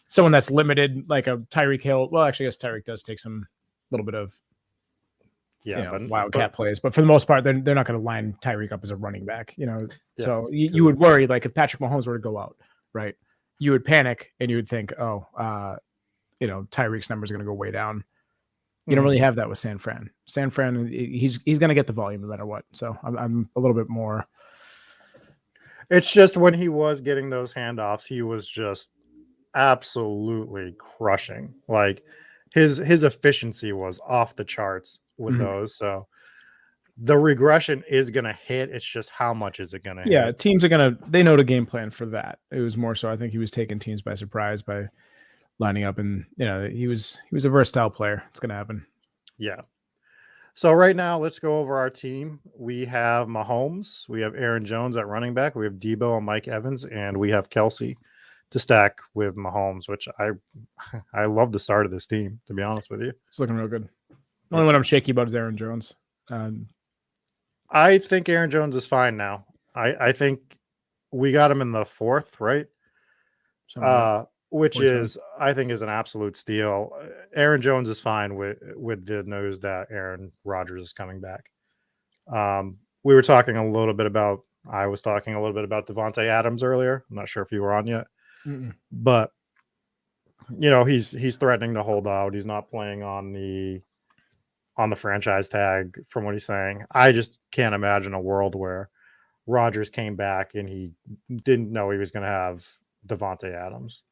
someone that's limited, like a Tyreek Hill. Well, actually, I guess Tyreek does take some little bit of wildcat plays. But for the most part, they're not going to line Tyreek up as a running back. So you would worry, like if Patrick Mahomes were to go out, right? You would panic and you would think, Tyreek's numbers are going to go way down. You don't really have that with San Fran. San Fran, he's going to get the volume no matter what. So I'm a little bit more. It's just when he was getting those handoffs, he was just absolutely crushing. Like his efficiency was off the charts with those. So the regression is going to hit. It's just how much is it going to hit? Yeah, teams are they know the game plan for that. It was more so I think he was taking teams by surprise by lining up, and he was a versatile player. It's going to happen. Yeah. So right now, let's go over our team. We have Mahomes, we have Aaron Jones at running back, we have Debo and Mike Evans, and we have Kelsey to stack with Mahomes, which I love the start of this team, to be honest with you. It's looking real good. The only one I'm shaky about is Aaron Jones. I think Aaron Jones is fine now. I think we got him in the 4th, right? Which is, I think, is an absolute steal. Aaron Jones is fine with the news that Aaron Rodgers is coming back. We were talking a little bit about, I was talking a little bit about Devonta Adams earlier. I'm not sure if you were on yet, but he's threatening to hold out. He's not playing on the franchise tag from what he's saying. I just can't imagine a world where Rodgers came back and he didn't know he was going to have Devonta Adams.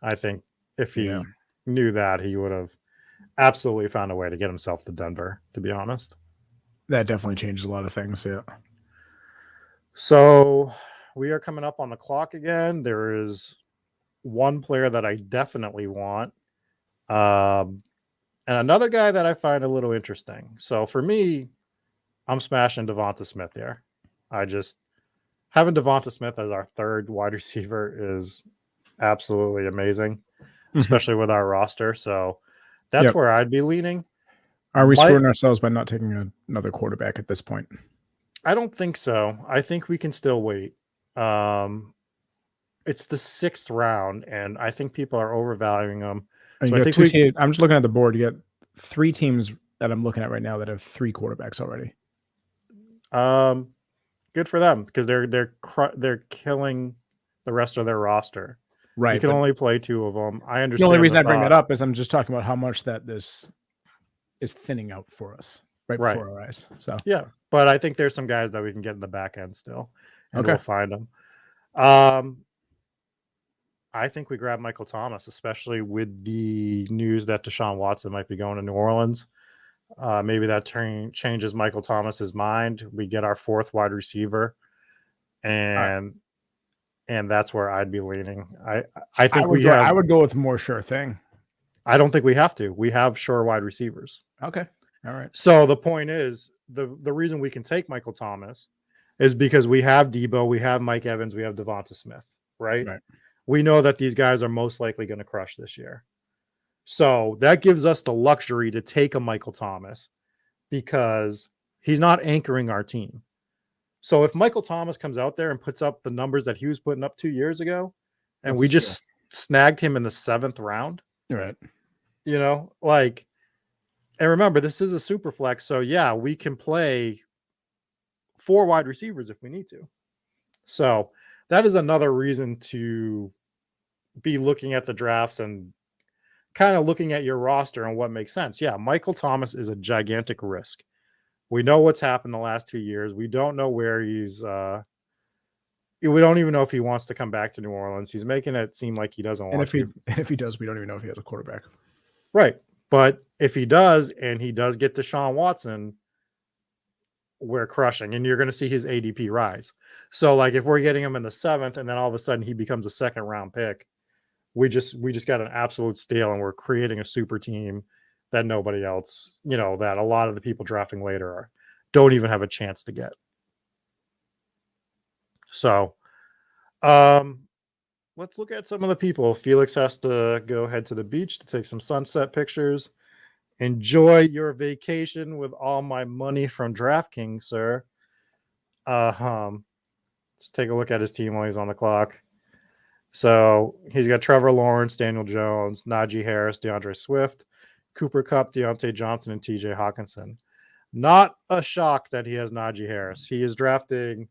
I think if he knew that, he would have absolutely found a way to get himself to Denver, to be honest. That definitely changes a lot of things, yeah. So we are coming up on the clock again. There is one player that I definitely want. And another guy that I find a little interesting. So for me, I'm smashing Devonta Smith here. Having Devonta Smith as our 3rd wide receiver is absolutely amazing, especially with our roster. So that's where I'd be leaning. Are we screwing ourselves by not taking another quarterback at this point? I don't think so. I think we can still wait. It's the 6th round, and I think people are overvaluing them. So I'm just looking at the board. You got 3 teams that I'm looking at right now that have 3 quarterbacks already. Good for them, because they're killing the rest of their roster. Right. You can only play 2 of them. I understand. The only reason I bring that up is I'm just talking about how much that this is thinning out for us before our eyes. So yeah, but I think there's some guys that we can get in the back end still, and we'll find them. I think we grab Michael Thomas, especially with the news that Deshaun Watson might be going to New Orleans. Maybe that changes Michael Thomas's mind. We get our 4th wide receiver, and that's where I'd be leaning. I think I would go with more sure thing. I don't think we have to. We have sure wide receivers. Okay. All right. So the point is, the reason we can take Michael Thomas is because we have Debo, we have Mike Evans, we have Devonta Smith, right? We know that these guys are most likely going to crush this year. So that gives us the luxury to take a Michael Thomas because he's not anchoring our team. So if Michael Thomas comes out there and puts up the numbers that he was putting up 2 years ago, and we just snagged him in the 7th round, right? And remember, this is a super flex. So yeah, we can play 4 wide receivers if we need to. So that is another reason to be looking at the drafts and kind of looking at your roster and what makes sense. Yeah, Michael Thomas is a gigantic risk. We know what's happened the last 2 years. We don't know where he's we don't even know if he wants to come back to New Orleans. He's making it seem like he doesn't want to. And if he does, we don't even know if he has a quarterback. Right. But if he does, and he does get Deshaun Watson, we're crushing, and you're going to see his ADP rise. So if we're getting him in the 7th and then all of a sudden he becomes a 2nd round pick, we just got an absolute steal, and we're creating a super team that nobody else, that a lot of the people drafting later don't even have a chance to get. So let's look at some of the people. Felix has to go head to the beach to take some sunset pictures. Enjoy your vacation with all my money from DraftKings, sir. Let's take a look at his team while he's on the clock. So he's got Trevor Lawrence, Daniel Jones, Najee Harris, DeAndre Swift, Cooper Kupp, Deontay Johnson, and TJ Hawkinson. Not a shock that he has Najee Harris. He is drafting,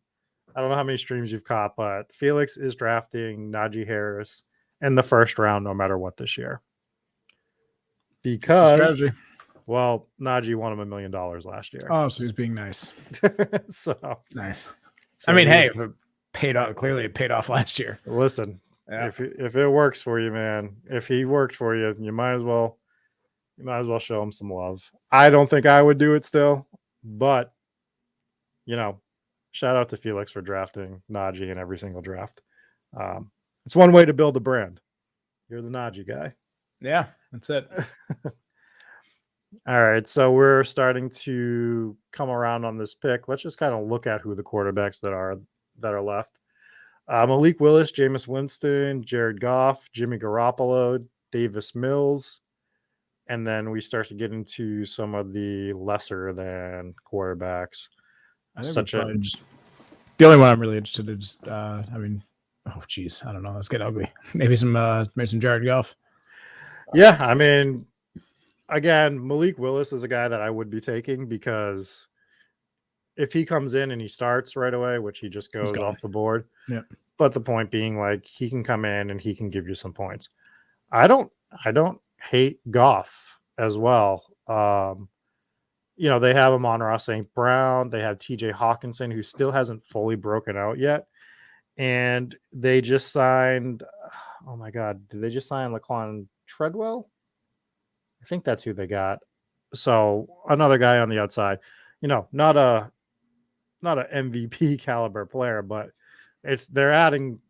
I don't know how many streams you've caught, but Felix is drafting Najee Harris in the first round no matter what this year. Because, well, Najee won him $1 million last year. Oh, so he's being nice. So nice. So I mean, hey, if it paid off, clearly it paid off last year. Listen, if it works for you, man, if he worked for you, you might as well show him some love. I don't think I would do it still, but shout out to Felix for drafting Najee in every single draft. It's one way to build a brand. You're the Najee guy. Yeah, that's it. All right, so we're starting to come around on this pick. Let's just kind of look at who the quarterbacks that are left. Malik Willis, Jameis Winston, Jared Goff, Jimmy Garoppolo, Davis Mills, and then we start to get into some of the lesser than quarterbacks. The only one I'm really interested in is, I don't know. Let's get ugly. Maybe some Jared Goff. Yeah, I mean, again, Malik Willis is a guy that I would be taking because if he comes in and he starts right away, which he just goes off the board. Yeah. But the point being, like, he can come in and he can give you some points. I don't hate Goff as well. They have Amon-Ra St. Brown. They have TJ Hawkinson, who still hasn't fully broken out yet. And they just signed, oh my God, did they just sign Laquan Treadwell? I think that's who they got. So another guy on the outside, not a MVP caliber player, but they're adding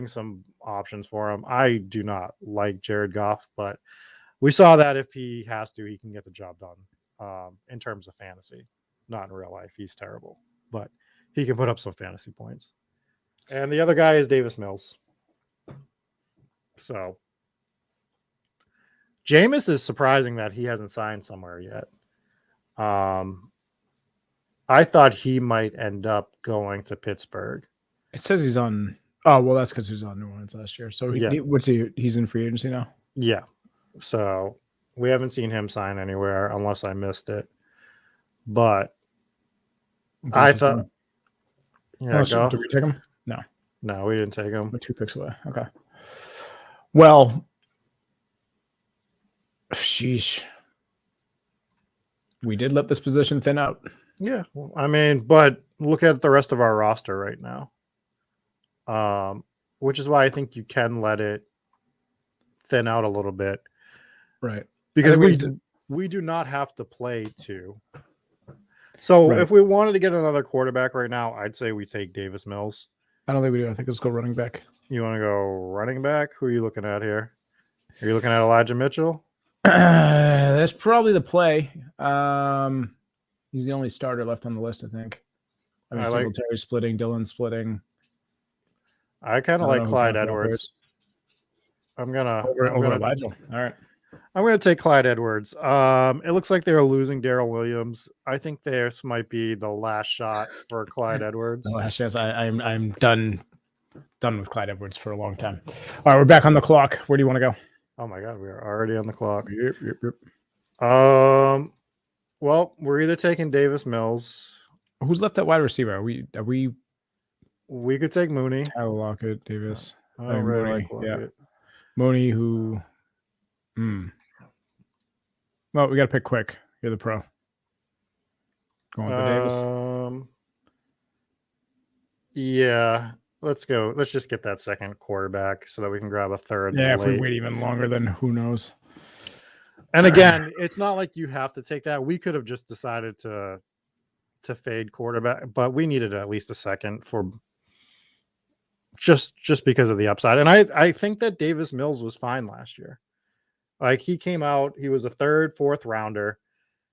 some options for him. I do not like Jared Goff, but we saw that if he has to, he can get the job done in terms of fantasy. Not in real life. He's terrible, but he can put up some fantasy points. And the other guy is Davis Mills. So Jameis is surprising that he hasn't signed somewhere yet. I thought he might end up going to Pittsburgh. It says he's on. Oh, well, that's because he was on New Orleans last year. So he's in free agency now? Yeah. So we haven't seen him sign anywhere unless I missed it. But I thought. Yeah, did we take him? No, we didn't take him. We're 2 picks away. Okay. Well, sheesh. We did let this position thin out. Yeah. I mean, but look at the rest of our roster right now. Which is why I think you can let it thin out a little bit. Right. Because we do not have to play two. So if we wanted to get another quarterback right now, I'd say we take Davis Mills. I don't think we do. I think let's go running back. You want to go running back? Who are you looking at here? Are you looking at Elijah Mitchell? That's probably the play. He's the only starter left on the list, I think. I mean, Singletary splitting, Dillon splitting. I kind of like Clyde Edwards. I'm gonna Elijah. All right. I'm gonna take Clyde Edwards. It looks like they're losing Daryl Williams. I think this might be the last shot for Clyde Edwards. The last chance. I'm done with Clyde Edwards for a long time. All right, we're back on the clock. Where do you want to go? Oh my God, we are already on the clock. Yep. Well, we're either taking Davis Mills. Who's left at wide receiver? Are we? We could take Mooney. Tyler Lockett, Davis. I don't really like Lockett. Yeah. Mooney, who? Well, we got to pick quick. You're the pro. Going with Davis. Yeah. Let's go. Let's just get that second quarterback so that we can grab a third. Yeah, if we wait even longer, then who knows? And again, it's not like you have to take that. We could have just decided to fade quarterback, but we needed at least a second for just because of the upside. And I think that Davis Mills was fine last year. Like, he came out, he was a third, fourth rounder.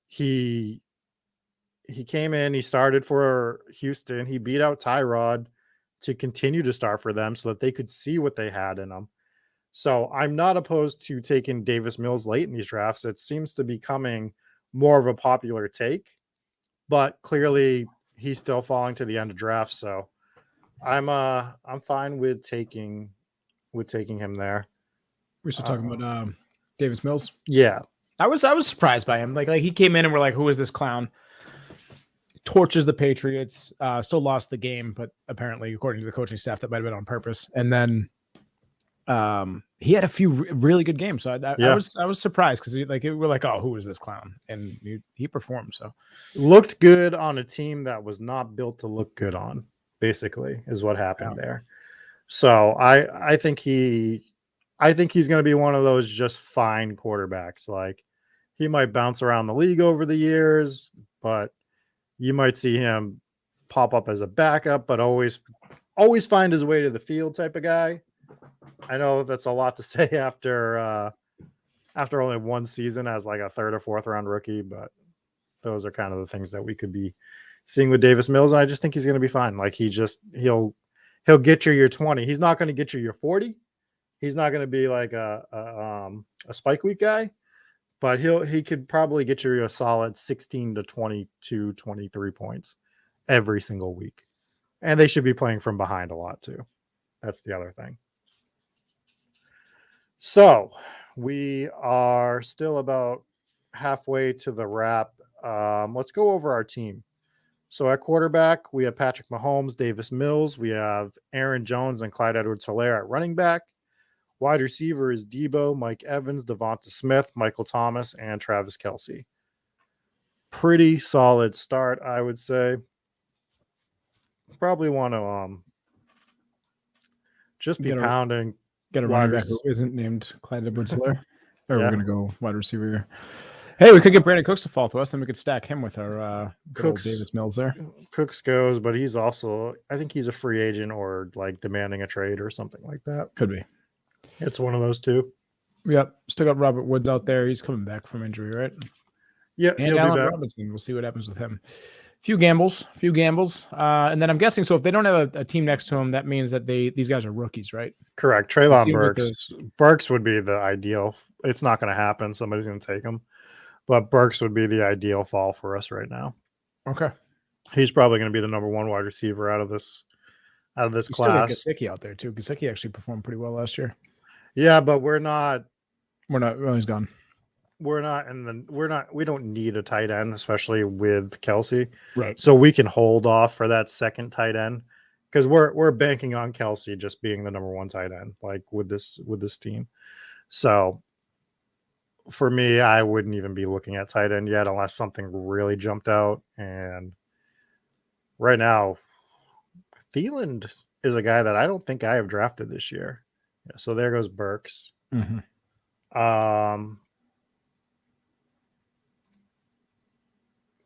He came in, he started for Houston. He beat out Tyrod to continue to start for them so that they could see what they had in him. So I'm not opposed to taking Davis Mills late in these drafts. It seems to be becoming more of a popular take, but clearly he's still falling to the end of drafts. So I'm fine with taking him there. We're still talking about Davis Mills. Yeah. I was surprised by him. Like he came in and we're like, who is this clown? Torches the Patriots, still lost the game, but apparently, according to the coaching staff, that might have been on purpose. And then he had a few really good games. So I was surprised because we're like, oh, who is this clown? And he performed. So looked good on a team that was not built to look good on, basically, is what happened there. So I think he's going to be one of those just fine quarterbacks. Like he might bounce around the league over the years, but you might see him pop up as a backup, but always find his way to the field type of guy. I know that's a lot to say after only one season as like a third or fourth round rookie, but those are kind of the things that we could be seeing with Davis Mills. And I just think he's going to be fine. Like he'll get you your 20. He's not going to get you your 40. He's not going to be like a spike week guy, but he could probably get you a solid 16 to 22, 23 points every single week. And they should be playing from behind a lot too. That's the other thing. So we are still about halfway to the wrap. Let's go over our team. So at quarterback, we have Patrick Mahomes, Davis Mills. We have Aaron Jones and Clyde Edwards-Helaire at running back. Wide receiver is Debo, Mike Evans, Devonta Smith, Michael Thomas, and Travis Kelce. Pretty solid start, I would say. Probably want to just be pounding. Get a running back who isn't named Clyde Edwards-Helaire. Or we're going to go wide receiver here. Hey, we could get Brandon Cooks to fall to us, then we could stack him with our Davis Mills there. Cooks goes, but he's also, I think he's a free agent or like demanding a trade or something like that. Could be. It's one of those two. Yep. Still got Robert Woods out there. He's coming back from injury, right? Yeah. And Allen Robinson. We'll see what happens with him. Few gambles. And then I'm guessing, so if they don't have a team next to him, that means that these guys are rookies, right? Correct. Treylon Burks. Burks would be the ideal. It's not going to happen. Somebody's going to take him. But Burks would be the ideal fall for us right now. Okay. He's probably going to be the number one wide receiver out of this class. Still got Mckissick out there too. Mckissick actually performed pretty well last year. Yeah, but we're not. Well, he's gone. We don't need a tight end, especially with Kelce. Right. So we can hold off for that second tight end because we're banking on Kelce just being the number one tight end, like with this team. So for me, I wouldn't even be looking at tight end yet unless something really jumped out. And right now, Thielen is a guy that I don't think I have drafted this year. Yeah, so there goes Burks. Mm-hmm.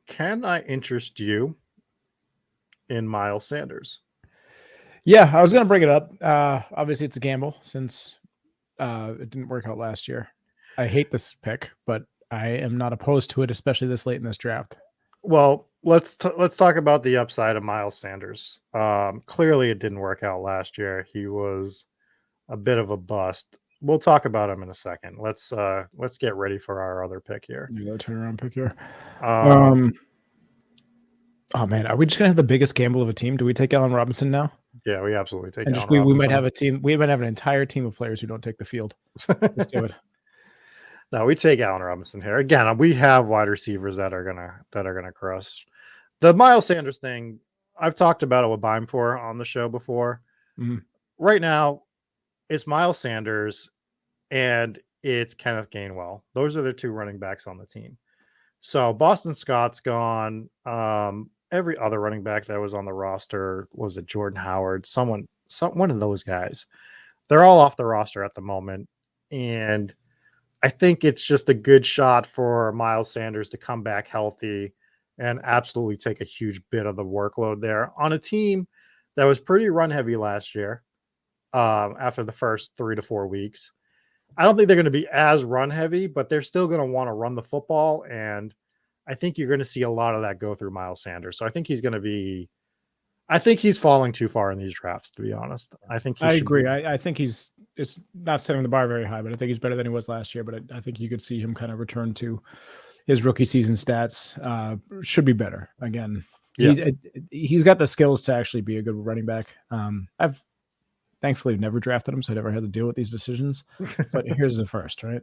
Can I interest you in Miles Sanders? Yeah, I was going to bring it up. Obviously, it's a gamble since it didn't work out last year. I hate this pick, but I am not opposed to it, especially this late in this draft. Well, let's talk about the upside of Miles Sanders. Clearly, it didn't work out last year. He was a bit of a bust. We'll talk about him in a second. Let's get ready for our other pick here. Yeah, turnaround pick here. Oh man, are we just gonna have the biggest gamble of a team? Do we take Allen Robinson now? Yeah, we absolutely take. And we might have a team. We might have an entire team of players who don't take the field. Let's do it. No, we take Allen Robinson here. Again, we have wide receivers that are gonna crush. The Miles Sanders thing, I've talked about it with Bime for on the show before. Mm-hmm. Right now, it's Miles Sanders and it's Kenneth Gainwell. Those are the two running backs on the team. So Boston Scott's gone. Every other running back that was on the roster, was it Jordan Howard? One of those guys. They're all off the roster at the moment. And I think it's just a good shot for Miles Sanders to come back healthy and absolutely take a huge bit of the workload there on a team that was pretty run heavy last year. After the first 3 to 4 weeks, I don't think they're going to be as run heavy, but they're still going to want to run the football. And I think you're going to see a lot of that go through Miles Sanders. So I think he's falling too far in these drafts, to be honest. I agree. I think it's is not setting the bar very high, but I think he's better than he was last year. But I think you could see him kind of return to his rookie season stats. Should be better again. Yeah. He's got the skills to actually be a good running back. I've thankfully never drafted him, so I never had to deal with these decisions. But here's the first, right?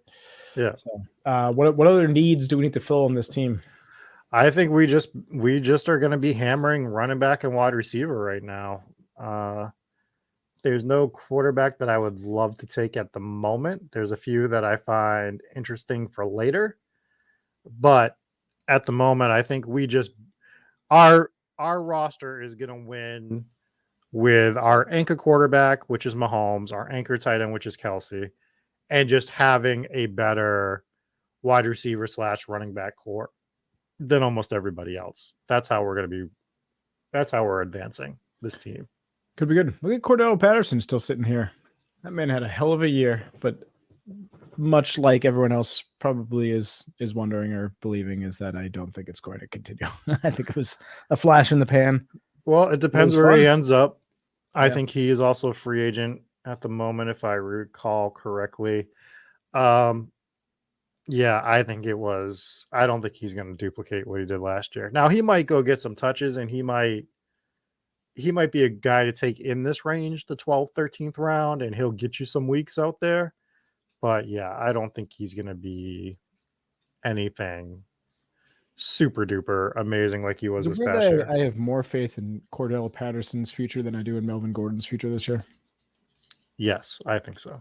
Yeah. So, what other needs do we need to fill on this team? I think we just are going to be hammering running back and wide receiver right now. There's no quarterback that I would love to take at the moment. There's a few that I find interesting for later, but at the moment, I think we just our roster is going to win with our anchor quarterback, which is Mahomes, our anchor tight end, which is Kelsey, and just having a better wide receiver / running back core than almost everybody else. That's how we're advancing this team. Could be good. Look at Cordell Patterson still sitting here. That man had a hell of a year, but much like everyone else probably is wondering or believing, is that I don't think it's going to continue. I think it was a flash in the pan. Well, it depends where he ends up. I Yeah. think he is also a free agent at the moment, if I recall correctly. Yeah, I think it was. I don't think he's going to duplicate what he did last year. Now, he might go get some touches, and he might be a guy to take in this range, the 12th, 13th round, and he'll get you some weeks out there. But yeah, I don't think he's going to be anything super duper amazing like he was this past year. I have more faith in Cordell Patterson's future than I do in Melvin Gordon's future this year. Yes, I think so.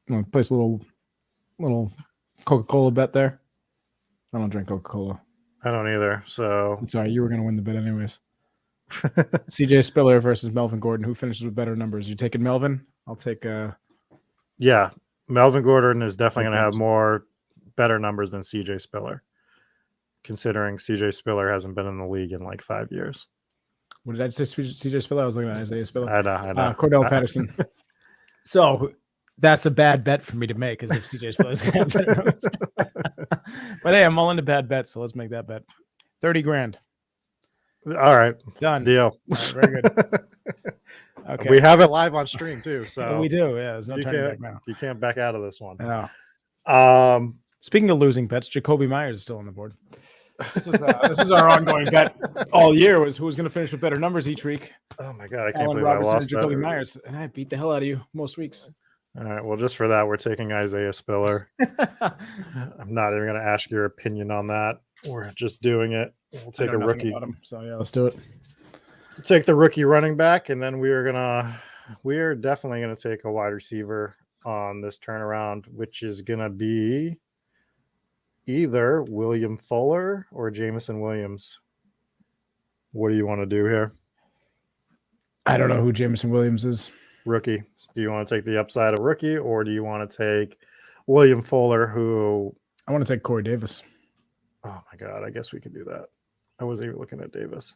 I'm gonna place a little Coca-Cola bet there. I don't drink Coca-Cola. I don't either. So it's all right. You were going to win the bet anyways. CJ Spiller versus Melvin Gordon. Who finishes with better numbers? You taking Melvin? I'll take. Yeah, Melvin Gordon is definitely going to have better numbers than CJ Spiller, considering CJ Spiller hasn't been in the league in like 5 years. What did I say? CJ Spiller? I was looking at Isaiah Spiller. I know. Cordell Patterson. So that's a bad bet for me to make, as if CJ Spiller's going to have better numbers. But hey, I'm all into bad bets, so let's make that bet. $30,000. All right. Done. Deal. All right, very good. Okay. We have it live on stream too, so we do. Yeah, there's no turning back now. You can't back out of this one. No. Speaking of losing bets, Jacoby Myers is still on the board. This is our ongoing bet all year, was who was going to finish with better numbers each week. Oh my god, I can't Allen believe Robinson I lost and Jacoby that. Myers, and I beat the hell out of you most weeks. All right, well, just for that, we're taking Isaiah Spiller. I'm not even going to ask your opinion on that. We're just doing it. We'll take a rookie. So yeah, let's do it. Take the rookie running back, and then we are definitely gonna take a wide receiver on this turnaround, which is gonna be either William Fuller or Jameson Williams. What do you want to do here? I don't know who Jameson Williams is. Rookie. Do you want to take the upside of rookie, or do you want to take William Fuller, who I want to take Corey Davis? Oh my god, I guess we could do that. I wasn't even looking at Davis.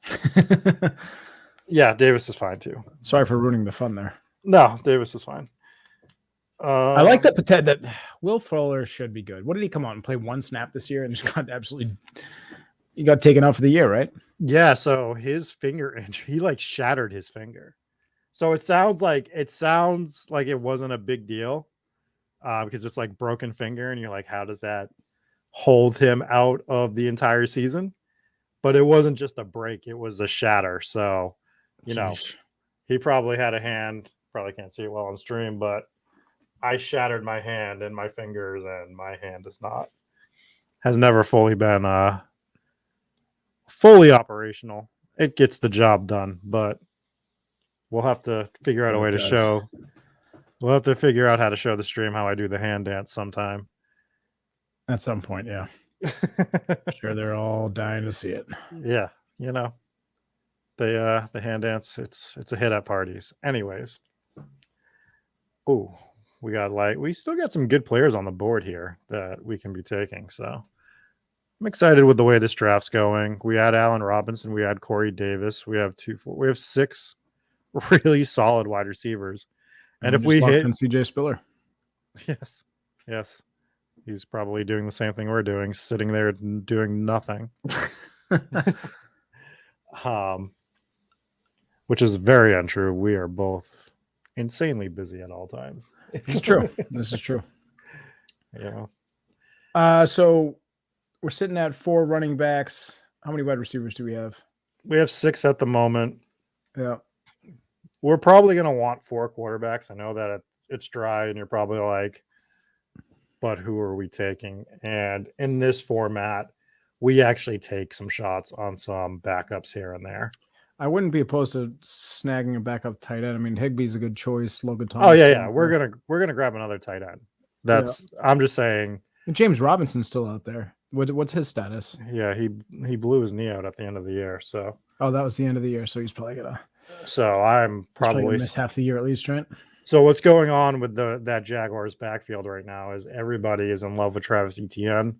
Yeah, Davis is fine too. Sorry for ruining the fun there. No, Davis is fine. I like that Will Fuller should be good. What did he come out and play one snap this year and just got he got taken out for the year, right? Yeah, so his finger injury, he like shattered his finger. So it sounds like it wasn't a big deal because it's like broken finger, and you're like, how does that hold him out of the entire season? But it wasn't just a break, it was a shatter. So, he probably had a hand, probably can't see it well on stream, but I shattered my hand and my fingers, and my hand has never fully been fully operational. It gets the job done, but we'll have to figure out a way to show. We'll have to figure out how to show the stream how I do the hand dance sometime. At some point, yeah. Sure, they're all dying to see it. Yeah, the hand dance. It's a hit at parties. Anyways, we still got some good players on the board here that we can be taking. So I'm excited with the way this draft's going. We had Allen Robinson, we had Corey Davis, we have 6 really solid wide receivers, and if we hit CJ Spiller, yes. He's probably doing the same thing we're doing, sitting there doing nothing. Which is very untrue. We are both insanely busy at all times. It's true. This is true. Yeah. So we're sitting at 4 running backs. How many wide receivers do we have? We have 6 at the moment. Yeah. We're probably going to want 4 quarterbacks. I know that it's dry and you're probably like, but who are we taking? And in this format, we actually take some shots on some backups here and there. I wouldn't be opposed to snagging a backup tight end. I mean, Higbee's a good choice. Logan Thomas. Oh yeah. We're gonna grab another tight end. I'm just saying. And James Robinson's still out there. What's his status? Yeah, he blew his knee out at the end of the year. So. Oh, that was the end of the year. So he's probably gonna. So I'm probably miss half the year at least, right? So what's going on with that Jaguars backfield right now is everybody is in love with Travis Etienne,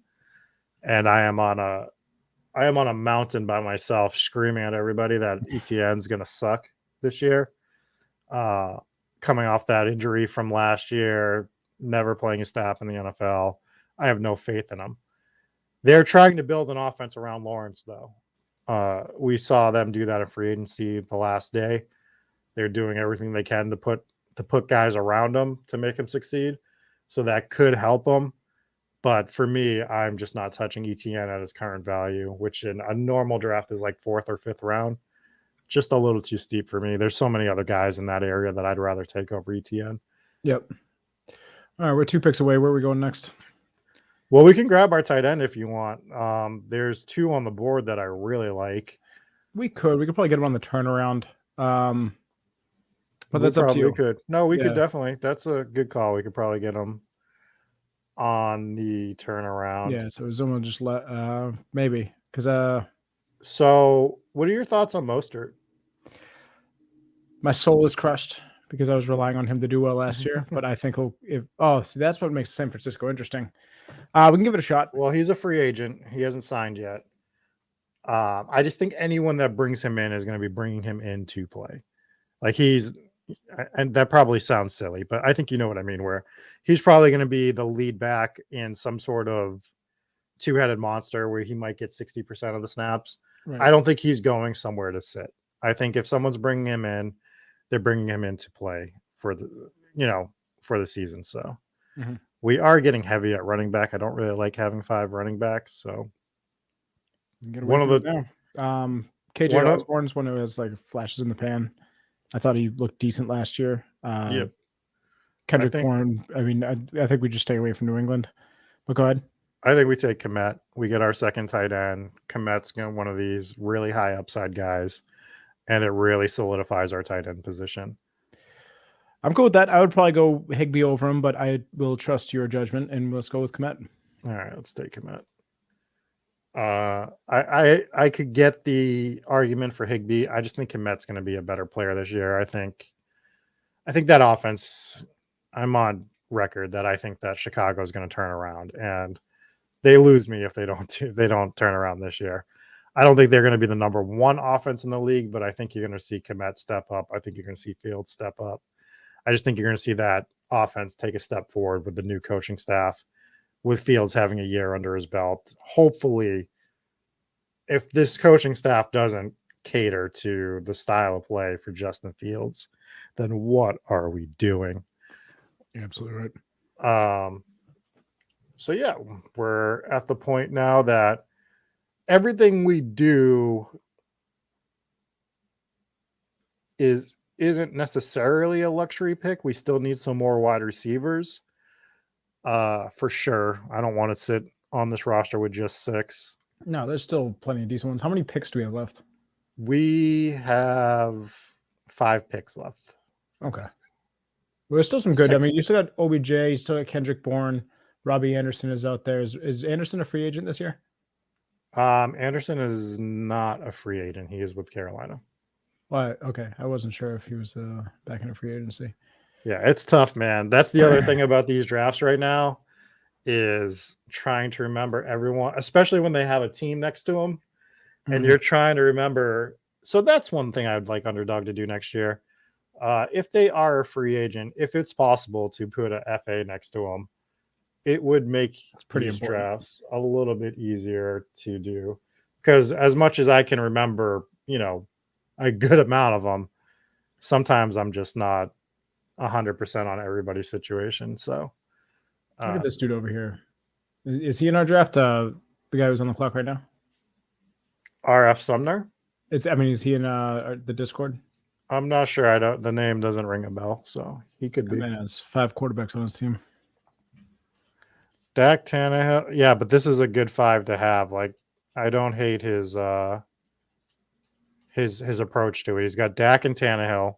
and I am on a mountain by myself screaming at everybody that Etienne's going to suck this year. Coming off that injury from last year, never playing a snap in the NFL. I have no faith in him. They're trying to build an offense around Lawrence, though. We saw them do that in free agency the last day. They're doing everything they can to put guys around him to make him succeed. So that could help him. But for me, I'm just not touching Etienne at his current value, which in a normal draft is like 4th or 5th round. Just a little too steep for me. There's so many other guys in that area that I'd rather take over Etienne. Yep. All right, we're 2 picks away. Where are we going next? Well, we can grab our tight end if you want. There's 2 on the board that I really like. We could probably get him on the turnaround. But that's up to you. Could. No, we could definitely. That's a good call. We could probably get him on the turnaround. Yeah, so someone just maybe because So, what are your thoughts on Mostert? My soul is crushed because I was relying on him to do well last year, but I think see, that's what makes San Francisco interesting. We can give it a shot. Well, he's a free agent. He hasn't signed yet. I just think anyone that brings him in is going to be bringing him in to play. Like and that probably sounds silly, but I think you know what I mean, where he's probably going to be the lead back in some sort of 2-headed monster where he might get 60% of the snaps. Right. I don't think he's going somewhere to sit. I think if someone's bringing him in, they're bringing him in to play for the season. So we are getting heavy at running back. I don't really like having 5 running backs. So one of the KJ Osborne's one who has like flashes in the pan. I thought he looked decent last year. Yep. Kendrick Bourne. I mean, I think we just stay away from New England. But go ahead. I think we take Kmet. We get our second tight end. Kmet's one of these really high upside guys, and it really solidifies our tight end position. I'm cool with that. I would probably go Higbee over him, but I will trust your judgment, and let's go with Kmet. All right, let's take Kmet. I could get the argument for Higbee. I just think Kmet's going to be a better player this year. I think that offense, I'm on record that I think that Chicago is going to turn around, and they lose me if they don't turn around this year. I don't think they're going to be the number 1 offense in the league, but I think you're going to see Kmet step up. I think you're going to see Fields step up. I just think you're going to see that offense take a step forward with the new coaching staff, with Fields having a year under his belt. Hopefully, if this coaching staff doesn't cater to the style of play for Justin Fields, then what are we doing? You're absolutely right. So yeah, we're at the point now that everything we do isn't necessarily a luxury pick. We still need some more wide receivers. For sure. I don't want to sit on this roster with just 6. No, there's still plenty of decent ones. How many picks do we have left? We have 5 picks left. Okay. Well, there's still some good. 6. I mean, you still got OBJ, you still got Kendrick Bourne, Robbie Anderson is out there. Is Anderson a free agent this year? Anderson is not a free agent. He is with Carolina. Well, okay. I wasn't sure if he was back in a free agency. Yeah, it's tough, man. That's the other thing about these drafts right now is trying to remember everyone, especially when they have a team next to them, and you're trying to remember. So that's one thing I would like Underdog to do next year. If they are a free agent, if it's possible to put a FA next to them, it would make these drafts a little bit easier to do. Because as much as I can remember, a good amount of them, sometimes I'm just not 100% on everybody's situation. So look at this dude over here. Is he in our draft? The guy who's on the clock right now? RF Sumner? Is he in the Discord? I'm not sure. The name doesn't ring a bell, so he could be. And has 5 quarterbacks on his team. Dak Tannehill. Yeah, but this is a good 5 to have. Like, I don't hate his approach to it. He's got Dak and Tannehill.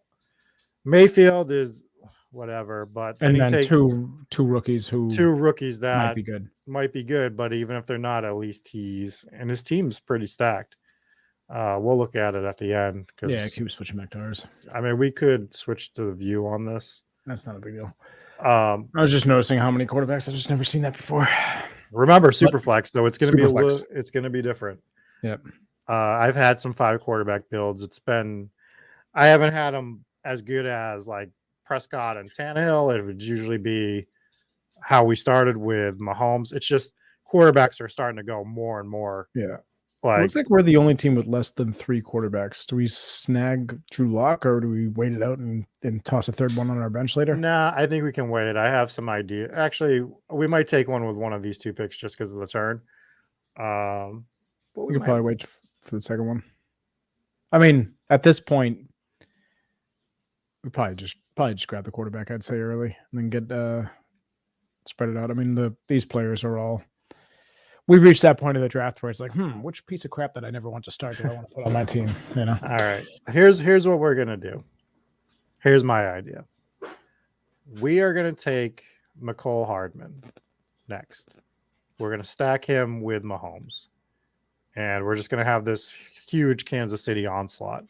Mayfield is whatever, but and then he takes two rookies that might be good, but even if they're not, at least his team's pretty stacked. We'll look at it at the end. Yeah, keep switching back to ours. I mean, we could switch to the view on this. That's not a big deal. I was just noticing how many quarterbacks. I've just never seen that before. Remember, Superflex, so it's going to be it's going to be different. Yep. I've had some 5 quarterback builds. I haven't had them as good as like Prescott and Tannehill. It would usually be how we started with Mahomes. It's just quarterbacks are starting to go more and more. Yeah. It looks like we're the only team with less than 3 quarterbacks. Do we snag Drew Lock, or do we wait it out and toss a third one on our bench later? Nah, I think we can wait. I have some idea. Actually, we might take one with one of these 2 picks just because of the turn. But we could probably wait for the second one. I mean, at this point, we probably just grab the quarterback, I'd say, early, and then get spread it out. I mean, these players are all. We've reached that point of the draft where it's like, which piece of crap that I never want to start do I want to put on my team? You know. All right. Here's what we're gonna do. Here's my idea. We are gonna take Mecole Hardman next. We're gonna stack him with Mahomes, and we're just gonna have this huge Kansas City onslaught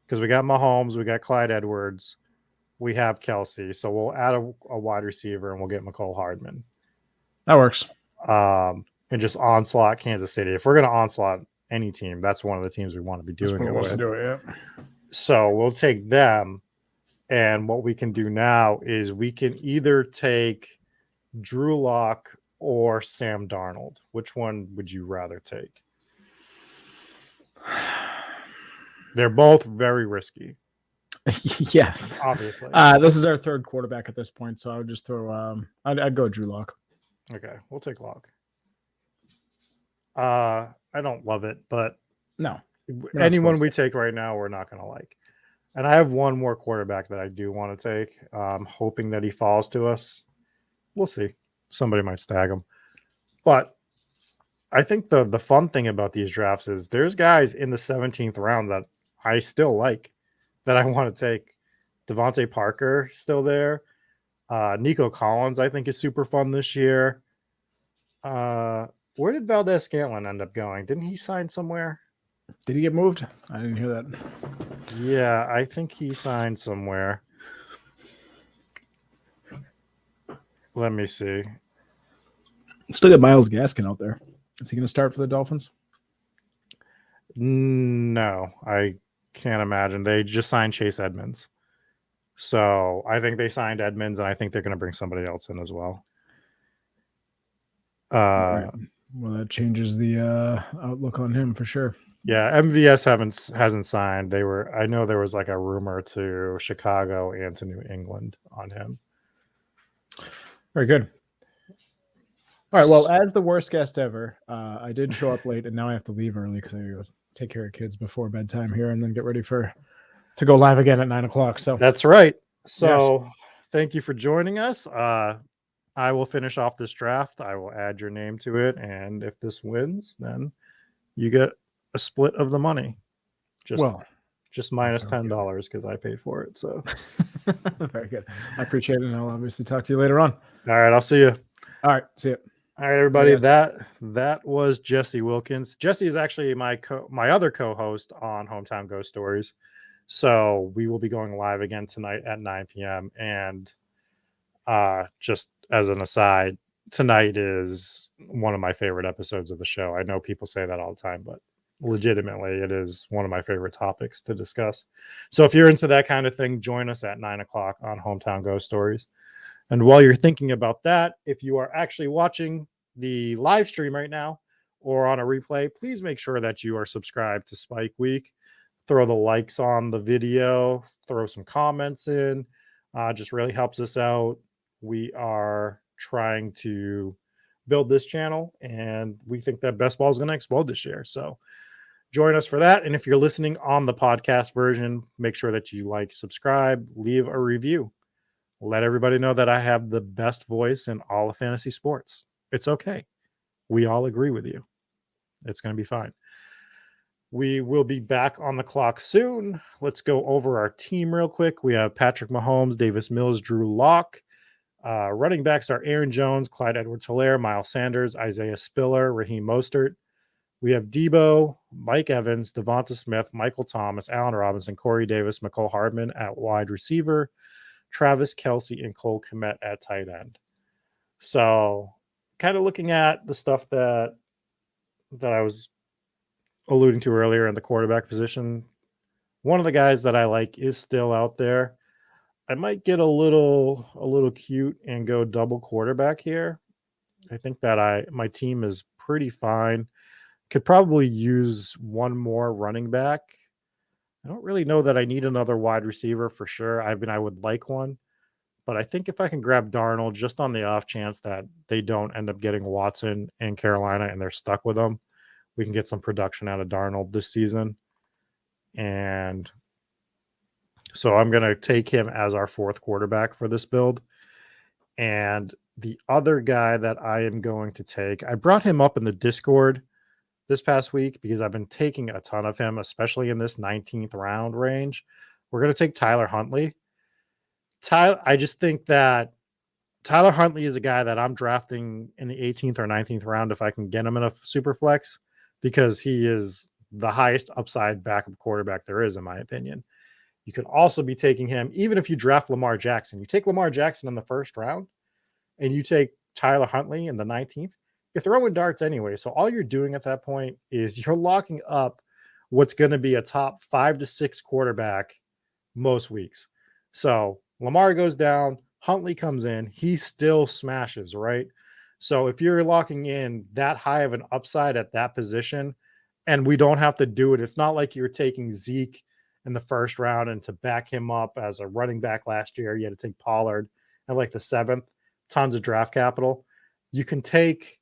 because we got Mahomes, we got Clyde Edwards, we have Kelsey, so we'll add a wide receiver and we'll get Mecole Hardman. That works. And just onslaught Kansas City. If we're going to onslaught any team, that's one of the teams we want to be doing it with. Yeah. So we'll take them. And what we can do now is we can either take Drew Lock or Sam Darnold. Which one would you rather take? They're both very risky. Yeah. Obviously. This is our 3rd quarterback at this point, so I would just throw I'd go Drew Lock. Okay, we'll take Lock. I don't love it, but no. Anyone we take right now, we're not going to like. And I have one more quarterback that I do want to take. Hoping that he falls to us. We'll see. Somebody might stag him. But I think the fun thing about these drafts is there's guys in the 17th round that I still like, that I want to take. Devontae Parker still there. Nico Collins, I think, is super fun this year. Where did Valdez-Scantling end up going? Didn't he sign somewhere? Did he get moved? I didn't hear that. Yeah, I think he signed somewhere. Let me see. Still got Myles Gaskin out there. Is he going to start for the Dolphins? No, I can't imagine. They just signed Chase Edmonds. So I think they signed Edmonds, and I think they're going to bring somebody else in as well. Right. Well, that changes the outlook on him for sure. Yeah, MVS hasn't signed. I know there was like a rumor to Chicago and to New England on him. Very good. All right. Well, as the worst guest ever, I did show up late, and now I have to leave early because I go take care of kids before bedtime here, and then get ready to go live again at 9:00. So that's right. So Thank you for joining us. I will finish off this draft. I will add your name to it, and if this wins, then you get a split of the money. Just minus $10 because I paid for it. So very good. I appreciate it, and I'll obviously talk to you later on. All right, I'll see you. All right, see you. All right, everybody. That was Jesse Wilkins. Jesse is actually my other co-host on Hometown Ghost Stories. So we will be going live again tonight at 9 p.m. And just as an aside, tonight is one of my favorite episodes of the show. I know people say that all the time, but legitimately, it is one of my favorite topics to discuss. So if you're into that kind of thing, join us at 9:00 on Hometown Ghost Stories. And while you're thinking about that, if you are actually watching the live stream right now or on a replay, please make sure that you are subscribed to Spike Week. Throw the likes on the video, throw some comments in. Just really helps us out. We are trying to build this channel, and we think that best ball is going to explode this year. So join us for that. And if you're listening on the podcast version, make sure that you like, subscribe, leave a review. Let everybody know that I have the best voice in all of fantasy sports. It's okay. We all agree with you. It's going to be fine. We will be back on the clock soon. Let's go over our team real quick. We have Patrick Mahomes, Davis Mills, Drew Lock. Running backs are Aaron Jones, Clyde Edwards-Helaire, Miles Sanders, Isaiah Spiller, Raheem Mostert. We have Debo, Mike Evans, Devonta Smith, Michael Thomas, Allen Robinson, Corey Davis, McCole Hardman at wide receiver, Travis Kelce, and Cole Kmet at tight end. So kind of looking at the stuff that I was alluding to earlier in the quarterback position, one of the guys that I like is still out there. I might get a little cute and go double quarterback here. I think that my team is pretty fine. Could probably use one more running back. I don't really know that I need another wide receiver for sure. I mean, I would like one, but I think if I can grab Darnold just on the off chance that they don't end up getting Watson in Carolina and they're stuck with them, we can get some production out of Darnold this season. And so I'm going to take him as our fourth quarterback for this build. And the other guy that I am going to take, I brought him up in the Discord this past week because I've been taking a ton of him, especially in this 19th round range. We're going to take Tyler Huntley. I just think that Tyler Huntley is a guy that I'm drafting in the 18th or 19th round if I can get him in a super flex, because he is the highest upside backup quarterback there is, in my opinion. You could also be taking him, even if you draft Lamar Jackson. You take Lamar Jackson in the first round and you take Tyler Huntley in the 19th, you're throwing darts anyway. So all you're doing at that point is you're locking up what's going to be a top 5 to 6 quarterback most weeks. So Lamar goes down, Huntley comes in, he still smashes, right? So if you're locking in that high of an upside at that position, and we don't have to do it, it's not like you're taking Zeke in the first round, and to back him up as a running back last year, you had to take Pollard at like the 7th, tons of draft capital. You can take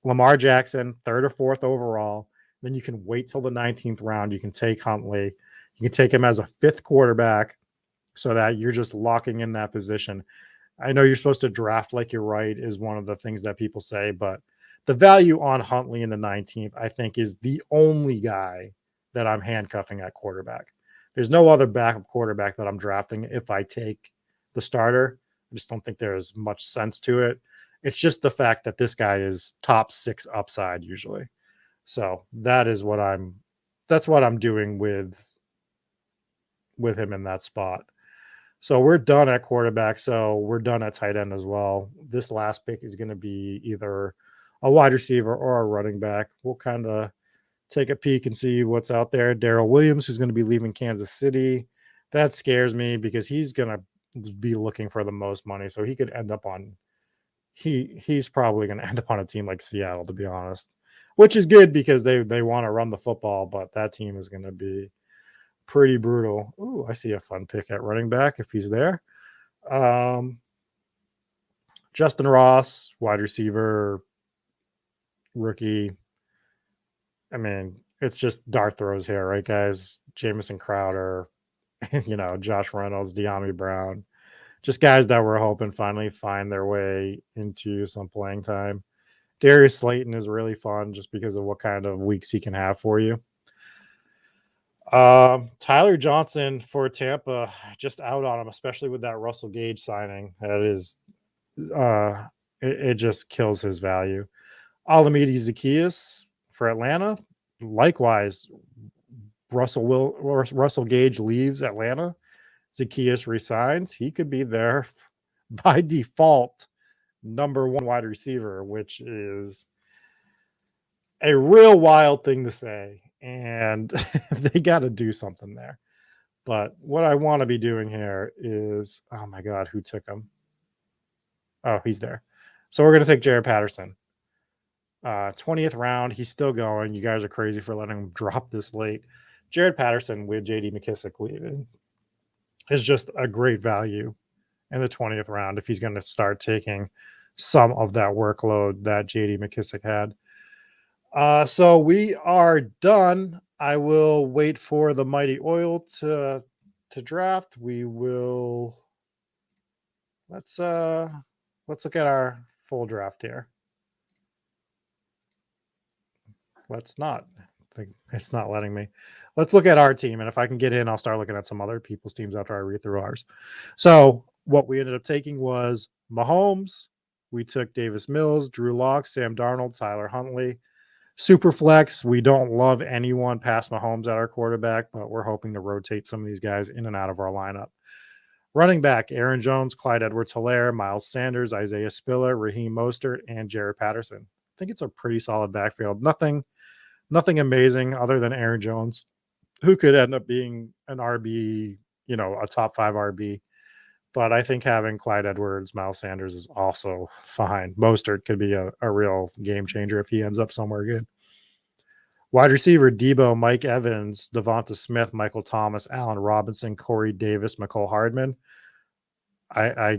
Lamar Jackson, 3rd or 4th overall. Then you can wait till the 19th round. You can take Huntley. You can take him as a 5th quarterback so that you're just locking in that position. I know you're supposed to draft like you're right is one of the things that people say, but the value on Huntley in the 19th, I think, is the only guy that I'm handcuffing at quarterback. There's no other backup quarterback that I'm drafting if I take the starter. I just don't think there's much sense to it. It's just the fact that this guy is top 6 upside usually. So that's what I'm doing with him in that spot. So we're done at quarterback. So we're done at tight end as well. This last pick is going to be either a wide receiver or a running back. We'll kind of take a peek and see what's out there. Daryl Williams, who's going to be leaving Kansas City. That scares me because he's going to be looking for the most money. So he could end up on, he's probably going to end up on a team like Seattle, to be honest, which is good because they want to run the football, but that team is going to be pretty brutal. Ooh, I see a fun pick at running back if he's there. Justin Ross, wide receiver, rookie. I mean, it's just dart throws here, right, guys? Jamison Crowder, Josh Reynolds, De'Ami Brown. Just guys that we're hoping finally find their way into some playing time. Darius Slayton is really fun just because of what kind of weeks he can have for you. Tyler Johnson for Tampa, just out on him, especially with that Russell Gage signing. That is, it just kills his value. Olamide Zaccheaus for Atlanta. Likewise, Russell Gage leaves Atlanta. Zaccheaus resigns. He could be there by default number 1 wide receiver, which is a real wild thing to say. And they got to do something there. But what I want to be doing here is, oh my God, who took him? Oh, he's there. So we're going to take Jared Patterson. 20th round. He's still going. You guys are crazy for letting him drop this late. Jared Patterson with JD McKissick leaving. is just a great value in the 20th round if he's going to start taking some of that workload that JD McKissick had. So we are done. I will wait for the Mighty Oil to draft. We will let's look at our full draft here. Let's not. I think it's not letting me. Let's look at our team, and if I can get in, I'll start looking at some other people's teams after I read through ours. So what we ended up taking was Mahomes. We took Davis Mills, Drew Lock, Sam Darnold, Tyler Huntley. Super flex. We don't love anyone past Mahomes at our quarterback, but we're hoping to rotate some of these guys in and out of our lineup. Running back, Aaron Jones, Clyde Edwards-Helaire, Miles Sanders, Isaiah Spiller, Raheem Mostert, and Jared Patterson. I think it's a pretty solid backfield. Nothing amazing other than Aaron Jones, who could end up being an RB, a top 5 RB. But I think having Clyde Edwards, Miles Sanders is also fine. Mostert could be a real game changer if he ends up somewhere good. Wide receiver, Debo, Mike Evans, Devonta Smith, Michael Thomas, Allen Robinson, Corey Davis, McCole Hardman. I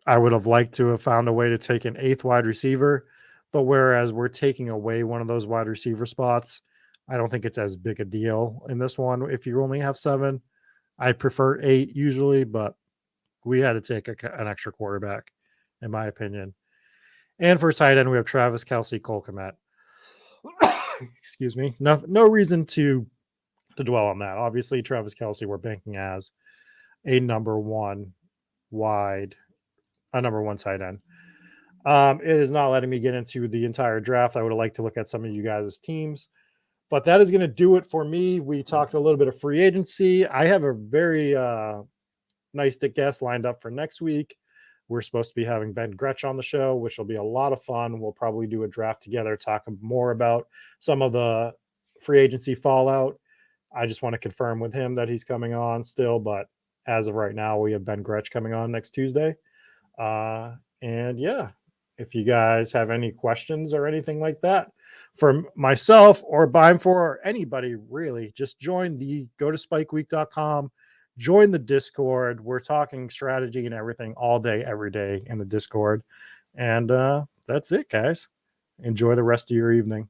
would have liked to have found a way to take an 8th wide receiver, but whereas we're taking away one of those wide receiver spots, I don't think it's as big a deal in this one. If you only have 7, I prefer 8 usually, but we had to take an extra quarterback, in my opinion. And for tight end, we have Travis Kelce, Cole Kmet. Excuse me. No reason to dwell on that. Obviously, Travis Kelce, we're banking as a number one tight end. It is not letting me get into the entire draft. I would have liked to look at some of you guys' teams, but that is going to do it for me. We talked a little bit of free agency. I have a very nice guest lined up for next week. We're supposed to be having Ben Gretsch on the show, which will be a lot of fun. We'll probably do a draft together, talk more about some of the free agency fallout. I just want to confirm with him that he's coming on still, but as of right now, we have Ben Gretsch coming on next Tuesday. And yeah, if you guys have any questions or anything like that for myself or Bime for anybody, really, just go to spikeweek.com. Join the Discord. We're talking strategy and everything all day, every day in the Discord. And that's it, guys. Enjoy the rest of your evening.